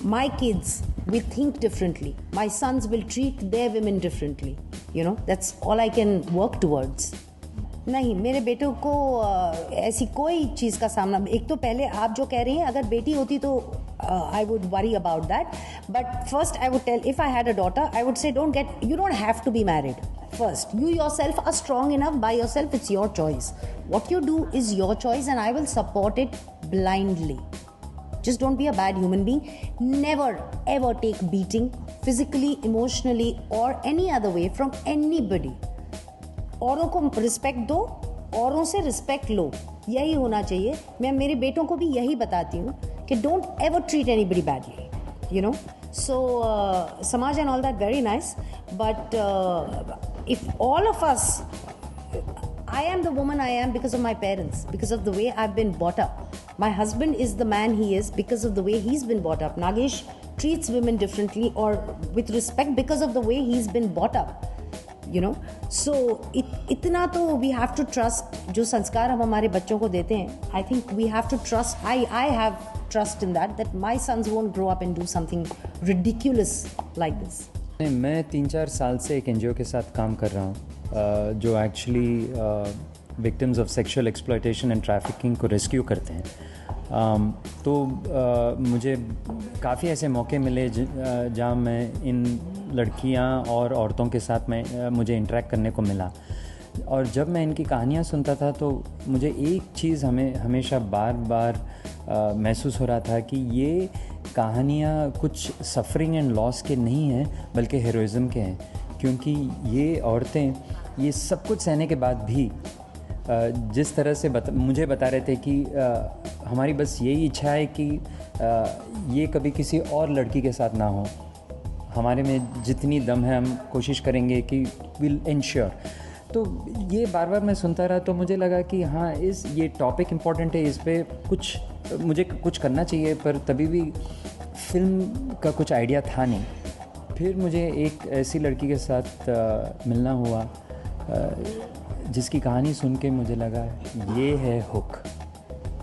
my kids will think differently, my sons will treat their women differently, you know, that's all I can work towards. नहीं, मेरे बेटों को ऐसी कोई चीज़ का सामना, एक तो पहले आप जो कह रही हैं, अगर बेटी होती तो I would worry about that, but first I would tell, if I had a daughter I would say you don't have to be married. First, you yourself are strong enough by yourself, it's your choice. What you do is your choice and I will support it blindly. Just don't be a bad human being. Never ever take beating physically, emotionally or any other way from anybody. औरों को respect दो, औरों से respect लो, यही होना चाहिए। मैं मेरे बेटों को भी यही बताती हूँ कि don't ever treat anybody badly, you know. So समाज and all that very nice, but if all of us, I am the woman I am because of my parents, because of the way I've been brought up. My husband is the man he is because of the way he's been brought up. Nagesh treats women differently or with respect because of the way he's been brought up, you know. So इतना तो we have to trust, जो संस्कार हम हमारे बच्चों को देते हैं, I think we have to trust. I have trust in that my sons won't grow up and do something ridiculous like this. मैं 3-4 साल से एक NGO के साथ काम कर रहा हूँ जो actually victims of sexual exploitation and trafficking को रेस्क्यू करते हैं। तो मुझे काफ़ी ऐसे मौके मिले जहाँ मैं इन लड़कियाँ और औरतों के साथ मुझे इंटरेक्ट करने को मिला, और जब मैं इनकी कहानियाँ सुनता था तो मुझे एक चीज़ हमेशा बार बार महसूस हो रहा था कि ये कहानियाँ कुछ सफरिंग एंड लॉस के नहीं हैं बल्कि हीरोइज़म के हैं, क्योंकि ये औरतें ये सब कुछ सहने के बाद भी जिस तरह से मुझे बता रहे थे कि हमारी बस यही इच्छा है कि ये कभी किसी और लड़की के साथ ना हो, हमारे में जितनी दम है हम कोशिश करेंगे कि विल इंश्योर। तो ये बार बार मैं सुनता रहा तो मुझे लगा कि हाँ ये टॉपिक इम्पॉर्टेंट है, इस पर मुझे कुछ करना चाहिए, पर तभी भी फिल्म का कुछ आइडिया था नहीं। फिर मुझे एक ऐसी लड़की के साथ मिलना हुआ जिसकी कहानी सुन के मुझे लगा ये है हुक,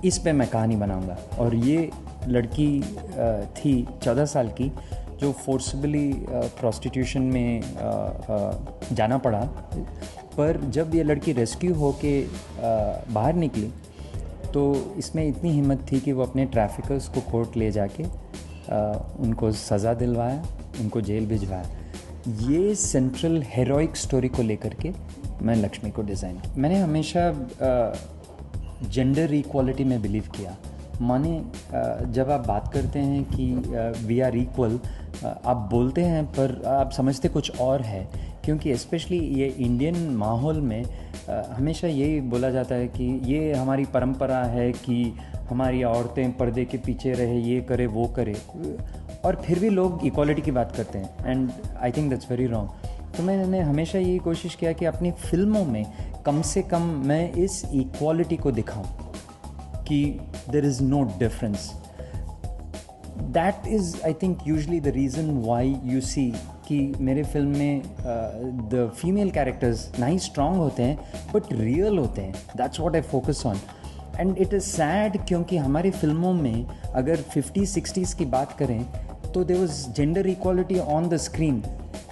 इस पे मैं कहानी बनाऊंगा। और ये लड़की थी 14 साल की जो फोर्सबली प्रोस्टिट्यूशन में जाना पड़ा, पर जब ये लड़की रेस्क्यू होके बाहर निकली तो इसमें इतनी हिम्मत थी कि वो अपने ट्रैफिकर्स को कोर्ट ले जाके उनको सज़ा दिलवाया, उनको जेल भिजवाया। ये सेंट्रल हेरोइक स्टोरी को लेकर के मैं लक्ष्मी को डिज़ाइन किया। मैंने हमेशा जेंडर इक्वालिटी में बिलीव किया। माने जब आप बात करते हैं कि वी आर इक्वल, आप बोलते हैं पर आप समझते कुछ और है, क्योंकि स्पेशली ये इंडियन माहौल में हमेशा यही बोला जाता है कि ये हमारी परंपरा है कि हमारी औरतें पर्दे के पीछे रहे, ये करे वो करे, और फिर भी लोग इक्वालिटी की बात करते हैं। And I think that's very wrong. तो मैंने हमेशा यही कोशिश किया कि अपनी फिल्मों में कम से कम मैं इस इक्वालिटी को दिखाऊं कि there is no difference. That is I think usually the reason why you see कि मेरे फिल्म में द फीमेल कैरेक्टर्स ना ही स्ट्रॉन्ग होते हैं बट रियल होते हैं। That's what I focus on. And it is sad क्योंकि हमारी फिल्मों में अगर 50-60s की बात करें तो there was gender equality on the screen,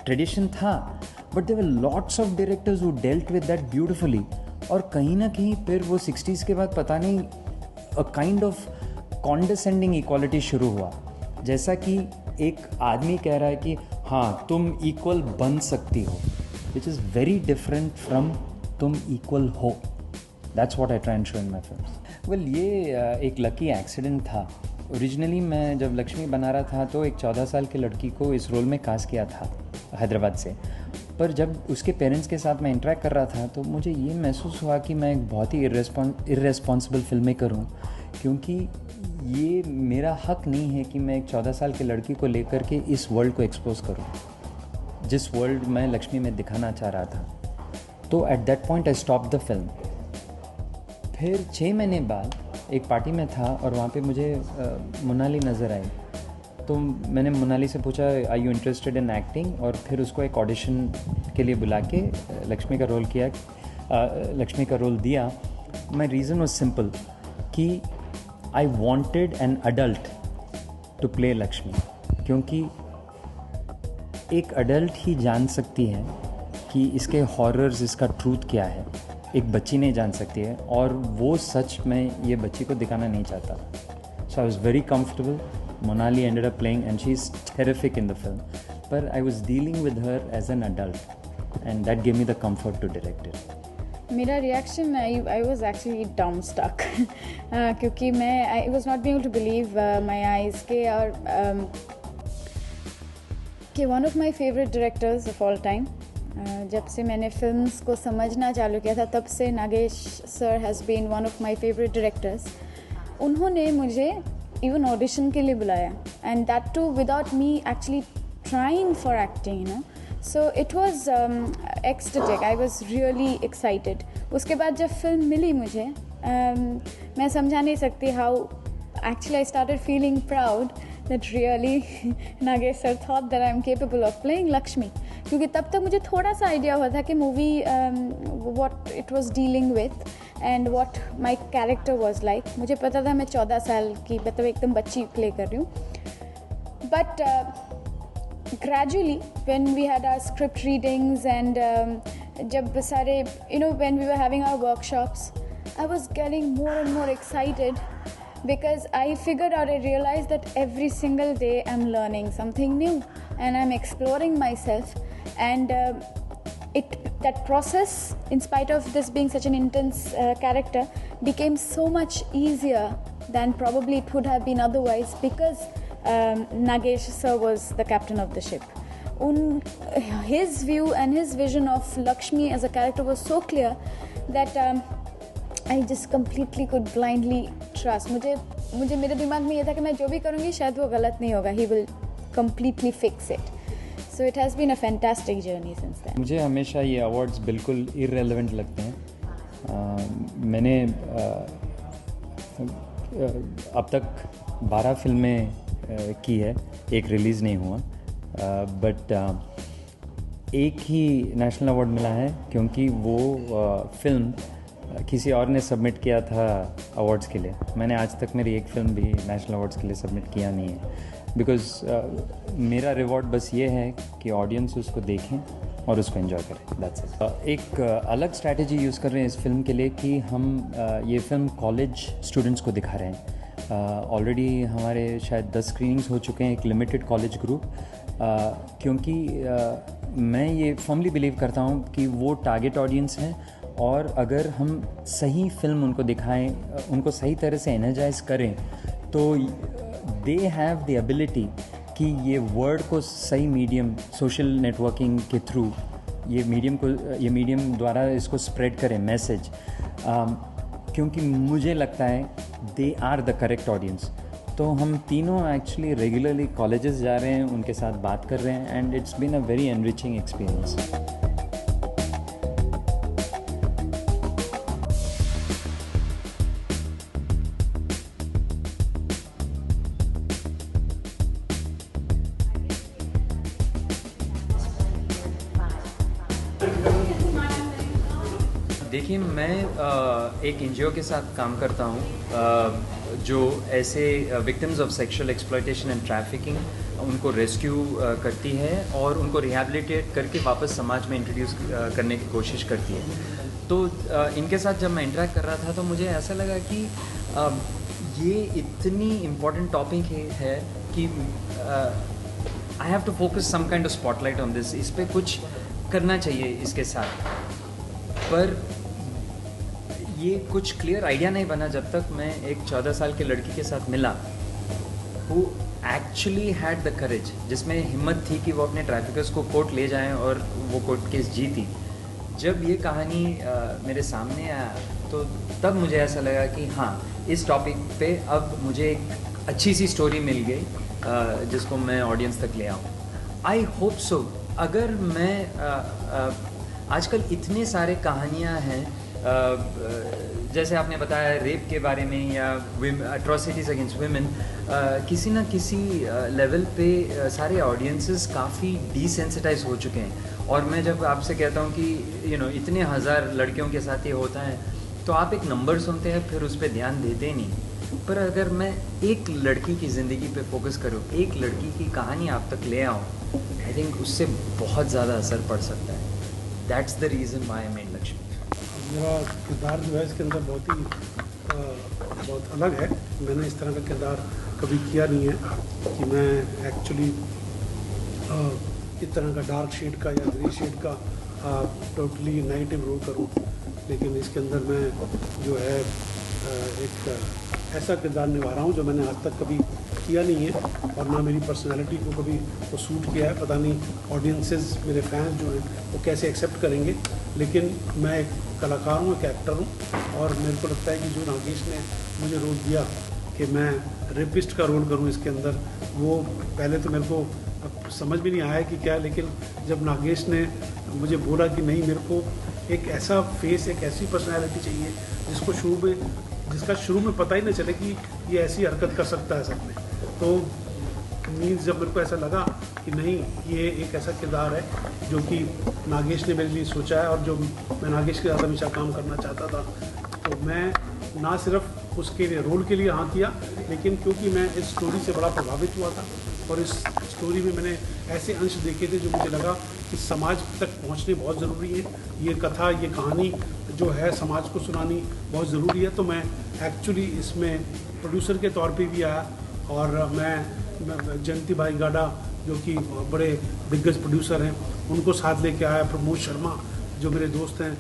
tradition था, but there were lots of directors who dealt with that beautifully. और कहीं ना कहीं फिर वो 60s के बाद पता नहीं अ काइंड ऑफ कॉन्डेसेंडिंग इक्वालिटी शुरू हुआ, जैसा कि एक आदमी कह रहा है कि हाँ तुम इक्वल बन सकती हो, which is very different from तुम इक्वल हो। That's what I try and show in my films. Well ये एक लकी एक्सीडेंट था। ओरिजिनली मैं जब लक्ष्मी बना रहा था तो एक 14 साल की लड़की को इस रोल में कास्ट किया था हैदराबाद से, पर जब उसके पेरेंट्स के साथ मैं इंटरेक्ट कर रहा था तो मुझे ये महसूस हुआ कि मैं एक बहुत ही इर्रेस्पॉन्सिबल फिल्म मेकर हूँ, क्योंकि ये मेरा हक नहीं है कि मैं एक 14 साल की लड़की को लेकर के इस वर्ल्ड को एक्सपोज करूँ, जिस वर्ल्ड मैं लक्ष्मी में दिखाना चाह रहा था। तो at that point I stop the film. फिर 6 महीने बाद एक पार्टी में था और वहाँ पे मुझे मोनाली नज़र आई, तो मैंने मोनाली से पूछा आई यू इंटरेस्टेड इन एक्टिंग, और फिर उसको एक ऑडिशन के लिए बुला के लक्ष्मी का रोल दिया। माई रीज़न वॉज सिंपल कि I wanted an adult to play Lakshmi, क्योंकि एक अडल्ट ही जान सकती है कि इसके हॉरर्स, इसका ट्रूथ क्या है, एक बच्ची नहीं जान सकती है, और वो सच में ये बच्ची को दिखाना नहीं चाहता। So I was very comfortable. Monali ended up playing and she's terrific in the film, but I was dealing with her as an adult and that gave me the comfort to direct it. मेरा reaction I was actually dumbstruck क्योंकि मैं I was not be able to believe my eyes के, और कि one of my favourite directors of all time, जब से मैंने films को समझना चालू किया था तब से Nagesh sir has been one of my favourite directors. उन्होंने मुझे इवन ऑडिशन के लिए बुलाया, and that too without me actually trying for acting, you know. So it was ecstatic, I was really excited. उसके बाद जब फिल्म मिली मुझे, मैं समझा नहीं सकती how actually I started feeling proud that really Nagesh sir thought that I am capable of playing Lakshmi, क्योंकि तब तक मुझे थोड़ा सा आइडिया हुआ था कि movie what it was dealing with and what my character was like। मुझे पता था मैं 14 साल की, मतलब एकदम बच्ची प्ले कर रही हूँ। But gradually when we had our script readings and जब सारे when we were having our workshops, I was getting more and more excited because I figured out, I realized that every single day I'm learning something new and I'm exploring myself, and that process, in spite of this being such an intense character, became so much easier than probably it would have been otherwise, because Nagesh sir was the captain of the ship. His view and his vision of Lakshmi as a character was so clear that I just completely could blindly trust. मुझे मेरे दिमाग में ये था कि मैं जो भी करूँगी शायद वो गलत नहीं होगा. He will completely fix it. So it has been a fantastic journey since then. मुझे हमेशा ये अवार्ड्स बिल्कुल इररेलेवेंट लगते हैं. मैंने अब तक 12 फिल्में की है, एक रिलीज़ नहीं हुआ. बट एक ही नेशनल अवार्ड मिला है क्योंकि वो फिल्म किसी और ने सबमिट किया था अवार्ड्स के लिए. मैंने आज तक मेरी एक फ़िल्म भी नेशनल अवार्ड्स के लिए सबमिट किया नहीं है. बिकॉज़ मेरा रिवॉर्ड बस ये है कि ऑडियंस उसको देखें और उसको एंजॉय करें. That's it. एक अलग स्ट्रैटेजी यूज़ कर रहे हैं इस फिल्म के लिए कि हम ये फ़िल्म कॉलेज स्टूडेंट्स को दिखा रहे हैं. ऑलरेडी हमारे शायद 10 स्क्रीनिंग्स हो चुके हैं, एक लिमिटेड कॉलेज ग्रुप. क्योंकि मैं ये फर्मली बिलीव करता हूँ कि वो टारगेट ऑडियंस हैं और अगर हम सही फिल्म उनको दिखाएं, उनको सही तरह से एनर्जाइज करें तो दे हैव द एबिलिटी कि ये वर्ड को सही मीडियम सोशल नेटवर्किंग के थ्रू ये मीडियम द्वारा इसको स्प्रेड करें मैसेज. क्योंकि मुझे लगता है they are the correct audience. तो हम तीनों एक्चुअली रेगुलरली कॉलेजेस जा रहे हैं, उनके साथ बात कर रहे हैं and it's been a very enriching experience. देखिए, मैं एक एनजीओ के साथ काम करता हूँ जो ऐसे victims of sexual exploitation and trafficking उनको रेस्क्यू करती है और उनको रिहैबिलिटेट करके वापस समाज में इंट्रोड्यूस करने की कोशिश करती है. तो इनके साथ जब मैं इंटरेक्ट कर रहा था तो मुझे ऐसा लगा कि ये इतनी इम्पोर्टेंट टॉपिक है कि I have to focus some kind of spotlight on this. इस पर कुछ करना चाहिए इसके साथ. पर ये कुछ क्लियर आइडिया नहीं बना जब तक मैं एक 14 साल के लड़की के साथ मिला who actually had the courage, जिसमें हिम्मत थी कि वो अपने ट्रैफिकर्स को कोर्ट ले जाएं और वो कोर्ट केस जीती. जब ये कहानी मेरे सामने आया तो तब मुझे ऐसा लगा कि हाँ, इस टॉपिक पे अब मुझे एक अच्छी सी स्टोरी मिल गई जिसको मैं ऑडियंस तक ले आऊँ. I hope so. अगर मैं आजकल इतने सारे कहानियाँ हैं, जैसे आपने बताया रेप के बारे में या अट्रॉसिटीज़ अगेंस्ट वुमेन, किसी ना किसी लेवल पे सारे ऑडियंसेस काफ़ी डिसेंसिटाइज हो चुके हैं. और मैं जब आपसे कहता हूँ कि इतने हज़ार लड़कियों के साथ ये होता है तो आप एक नंबर सुनते हैं फिर उस पर ध्यान देते ही नहीं. पर अगर मैं एक लड़की की ज़िंदगी पे फोकस करूँ, एक लड़की की कहानी आप तक ले आऊँ, आई थिंक उससे बहुत ज़्यादा असर पड़ सकता है. That's the reason why I made Lakshmi. मेरा किरदार जो है इसके अंदर बहुत अलग है. मैंने इस तरह का किरदार कभी किया नहीं है कि मैं एक्चुअली इस तरह का डार्क शेड का या ग्रे शेड का टोटली नेगेटिव रोल करूं. लेकिन इसके अंदर मैं जो है एक ऐसा किरदार निभा रहा हूं जो मैंने आज तक कभी किया नहीं है और ना मेरी पर्सनालिटी को कभी वो सूट किया है. पता नहीं ऑडियंसेस, मेरे फैंस जो हैं वो कैसे एक्सेप्ट करेंगे. लेकिन मैं एक कलाकार हूँ, एक एक्टर हूँ और मेरे को लगता है कि जो नागेश ने मुझे रोल दिया कि मैं रेपिस्ट का रोल करूँ इसके अंदर, वो पहले तो मेरे को समझ भी नहीं आया कि क्या. लेकिन जब नागेश ने मुझे बोला कि नहीं, मेरे को एक ऐसा फेस, एक ऐसी पर्सनैलिटी चाहिए जिसका शुरू में पता ही नहीं चले कि ये ऐसी हरकत कर सकता है सब में. तो मीन्स जब मेरे को ऐसा लगा कि नहीं, ये एक ऐसा किरदार है जो कि नागेश ने मेरे लिए सोचा है और जो मैं नागेश के साथ हमेशा काम करना चाहता था, तो मैं ना सिर्फ उसके लिए रोल के लिए हाँ किया, लेकिन क्योंकि मैं इस स्टोरी से बड़ा प्रभावित हुआ था और इस स्टोरी में मैंने ऐसे अंश देखे थे जो मुझे लगा कि समाज तक पहुंचने बहुत ज़रूरी है. ये कथा, ये कहानी जो है समाज को सुनानी बहुत ज़रूरी है. तो मैं एक्चुअली इसमें प्रोड्यूसर के तौर पे भी आया और मैं जयंती भाई गाडा जो कि बड़े दिग्गज प्रोड्यूसर हैं उनको साथ लेके आया. प्रमोद शर्मा जो मेरे दोस्त हैं,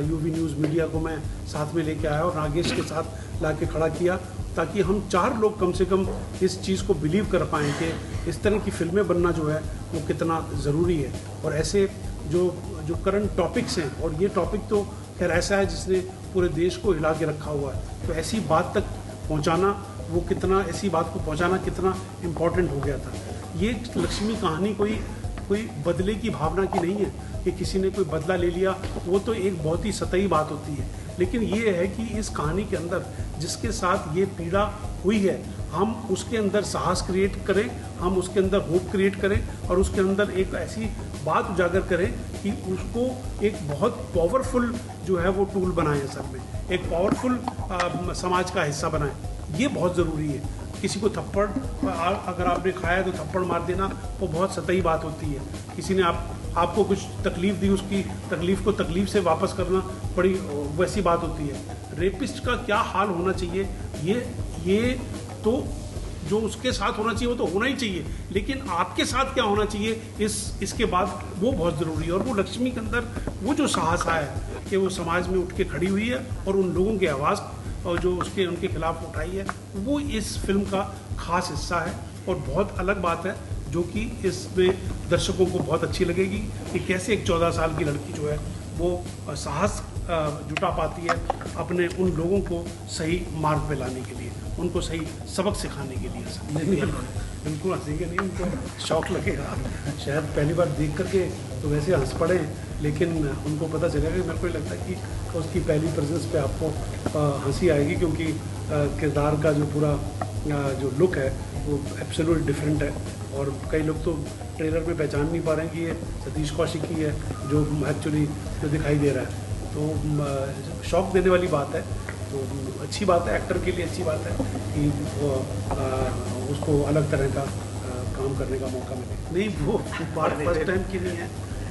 यूवी न्यूज़ मीडिया को मैं साथ में लेके आया और नागेश के साथ ला के खड़ा किया ताकि हम 4 लोग कम से कम इस चीज़ को बिलीव कर पाएँ कि इस तरह की फिल्में बनना जो है वो कितना ज़रूरी है. और ऐसे जो करंट टॉपिक्स हैं, और ये टॉपिक तो खैर ऐसा है जिसने पूरे देश को हिला के रखा हुआ है। तो ऐसी बात तक पहुंचाना, वो कितना, ऐसी बात को पहुंचाना कितना इम्पोर्टेंट हो गया था। ये लक्ष्मी कहानी कोई बदले की भावना की नहीं है कि किसी ने कोई बदला ले लिया, वो तो एक बहुत ही सतही बात होती है। लेकिन ये है कि इस कहानी के अंदर जिसके साथ ये पीड़ा हुई है, हम उसके अंदर साहस क्रिएट करें, हम उसके अंदर होप क्रिएट करें और उसके अंदर एक ऐसी बात उजागर करें कि उसको एक बहुत पावरफुल जो है वो टूल बनाएं, सब में एक पावरफुल समाज का हिस्सा बनाएं। ये बहुत ज़रूरी है। किसी को थप्पड़ अगर आपने खाया तो थप्पड़ मार देना वो बहुत सतही बात होती है। किसी ने आपको कुछ तकलीफ़ दी, उसकी तकलीफ़ को तकलीफ़ से वापस करना बड़ी वैसी बात होती है। रेपिस्ट का क्या हाल होना चाहिए, ये तो जो उसके साथ होना चाहिए वो तो होना ही चाहिए, लेकिन आपके साथ क्या होना चाहिए इसके बाद वो बहुत ज़रूरी है। और वो लक्ष्मी के अंदर वो जो साहस आया है कि वो समाज में उठ के खड़ी हुई है और उन लोगों की आवाज़ और जो उनके खिलाफ उठाई है, वो इस फिल्म का खास हिस्सा है। और बहुत अलग बात है जो कि इसमें दर्शकों को बहुत अच्छी लगेगी कि कैसे एक 14 साल की लड़की जो है वो साहस जुटा पाती है अपने उन लोगों को सही मार्ग पे लाने के लिए, उनको सही सबक सिखाने के लिए। बिल्कुल हंसेंगे नहीं, उनको शौक लगेगा, शायद पहली बार देख करके तो वैसे हंस पड़े, लेकिन उनको पता चलेगा। मेरे को लगता है कि उसकी पहली प्रेजेंस पे आपको हंसी आएगी, क्योंकि किरदार का जो पूरा जो लुक है वो एब्सोल्यूट डिफरेंट है। और कई लोग तो ट्रेलर में पहचान नहीं पा रहे हैं कि ये सतीश कौशिक ही है जो एक्चुअली जो दिखाई दे रहा है। तो शौक देने वाली बात है, तो अच्छी बात है, एक्टर के लिए अच्छी बात है कि वो उसको अलग तरह का काम करने का मौका मिले। नहीं, वो बात फर्स्ट टाइम की नहीं है,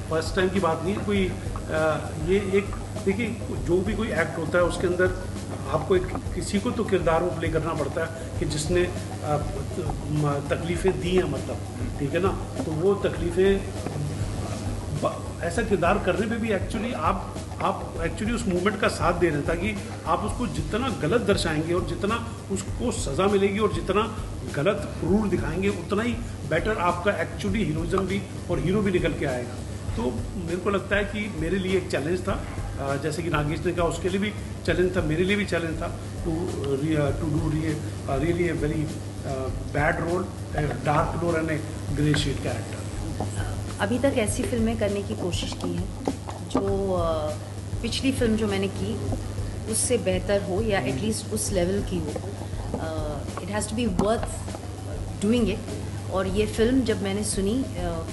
फर्स्ट टाइम की बात नहीं है कोई। ये एक देखिए, जो भी कोई एक्ट होता है उसके अंदर आपको किसी को तो किरदार वो प्ले करना पड़ता है कि जिसने तकलीफ़ें दी हैं, मतलब ठीक है ना। तो वो तकलीफ़ें, ऐसा किरदार करने पे भी एक्चुअली आप एक्चुअली उस मूवमेंट का साथ दे रहे हैं, ताकि आप उसको जितना गलत दर्शाएंगे और जितना उसको सज़ा मिलेगी और जितना गलत क्रूर दिखाएंगे उतना ही बेटर आपका एक्चुअली हीरोइज्म भी और हीरो भी निकल के आएगा। तो मेरे को लगता है कि मेरे लिए एक चैलेंज था, जैसे कि नागेश ने कहा उसके लिए भी चैलेंज था, मेरे लिए भी चैलेंज था to do really a very bad role, dark role and a grey shade character. अभी तक ऐसी फिल्में करने की कोशिश की है जो पिछली फिल्म जो मैंने की उससे बेहतर हो या एटलीस्ट उस लेवल की हो। It has to be worth doing it. और ये फिल्म जब मैंने सुनी,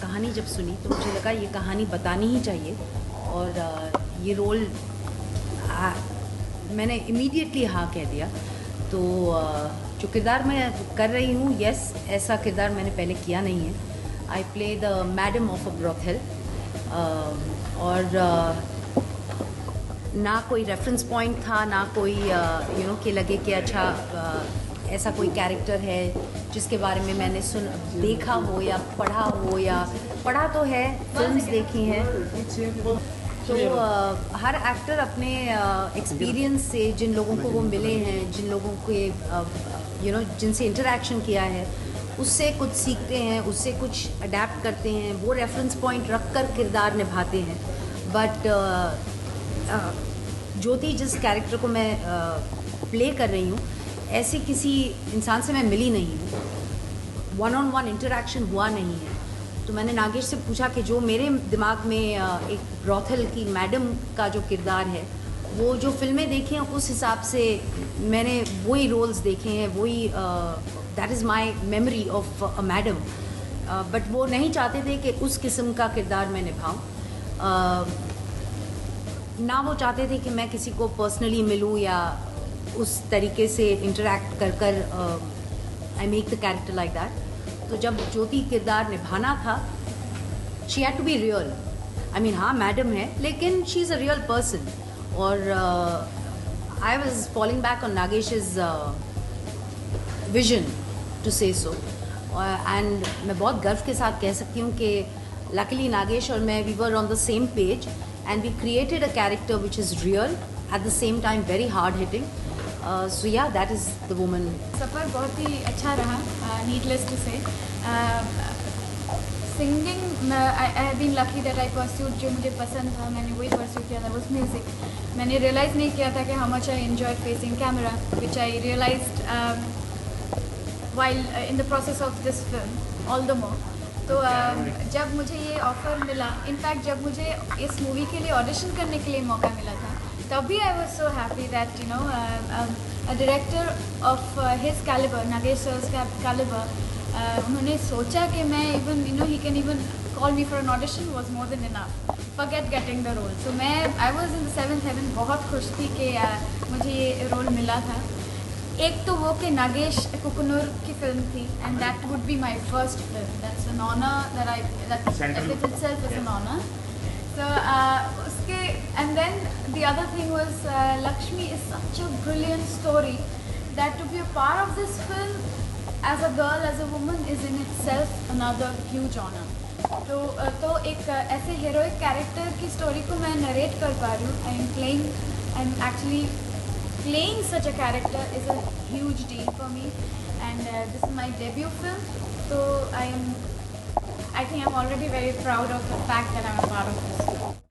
कहानी जब सुनी, तो मुझे लगा ये कहानी बतानी ही चाहिए। और ये रोल मैंने इमीडिएटली हाँ कह दिया। तो जो किरदार मैं कर रही हूँ, यस, ऐसा किरदार मैंने पहले किया नहीं है। I play the madam of a brothel. और ना कोई रेफरेंस पॉइंट था, ना कोई कि लगे कि अच्छा ऐसा कोई कैरेक्टर है जिसके बारे में मैंने देखा हो या पढ़ा तो है, फिल्म्स देखी हैं। तो हर एक्टर अपने एक्सपीरियंस से, जिन लोगों को वो मिले हैं, जिन लोगों के जिनसे इंटरेक्शन किया है, उससे कुछ सीखते हैं, उससे कुछ अडेप्ट करते हैं, वो रेफरेंस पॉइंट रख कर किरदार निभाते हैं। बट ज्योति जिस कैरेक्टर को मैं प्ले कर रही हूँ, ऐसे किसी इंसान से मैं मिली नहीं हूँ, वन-ऑन-वन इंटरेक्शन हुआ नहीं है। तो मैंने नागेश से पूछा कि जो मेरे दिमाग में एक ब्रोथल की मैडम का जो किरदार है, वो जो फिल्में देखी हैं उस हिसाब से मैंने वही रोल्स देखे हैं, वही that is my memory of a madam. But वो नहीं चाहते थे कि उस किस्म का किरदार मैं निभाऊँ। ना वो चाहते थे कि मैं किसी को पर्सनली मिलूँ या उस तरीके से इंटरेक्ट कर I make the character like that. तो जब ज्योति किरदार निभाना था, she had to be real. I mean, हाँ मैडम है, लेकिन she is a real person. और I was following back on Nagesh's vision to say so. And मैं बहुत गर्व के साथ कह सकती हूँ कि लकीली नागेश और मैं, we were on the same page and we created a character which is real, at the same time very hard hitting. So yeah, that is the woman. सफ़र बहुत ही अच्छा रहा, needless to say. Singing I have been lucky that I pursued जो मुझे पसंद था मैंने वही परस्यू किया था, वाज म्यूजिक. मैंने रियलाइज़ नहीं किया था कि how much I enjoy facing camera, which I realised while in the process of this film all the more. तो जब मुझे ये ऑफ़र मिला, इनफैक्ट जब मुझे इस मूवी के लिए ऑडिशन करने के लिए मौका मिला था, तभी I was so happy that you know a director of his calibre, Nagesh sir's calibre, उन्होंने सोचा कि मैं even you know he can even call me for an audition was more than enough, forget getting the role. So मैं I was in the 7th heaven, बहुत खुश थी कि मुझे ये रोल मिला था. एक तो वो कि नागेश कुकुनूर की फिल्म थी and that would be my first film, that's an honour that I that itself is an honour. So उसके and then the other thing was Lakshmi is such a brilliant story that to be a part of this film as a girl, as a woman is in itself another huge honour. तो एक ऐसे heroic character की story को मैं narrate कर पा रही हूँ. I am actually playing such a character is a huge deal for me, and this is my debut film, so I think I'm already very proud of the fact that I'm a part of this film.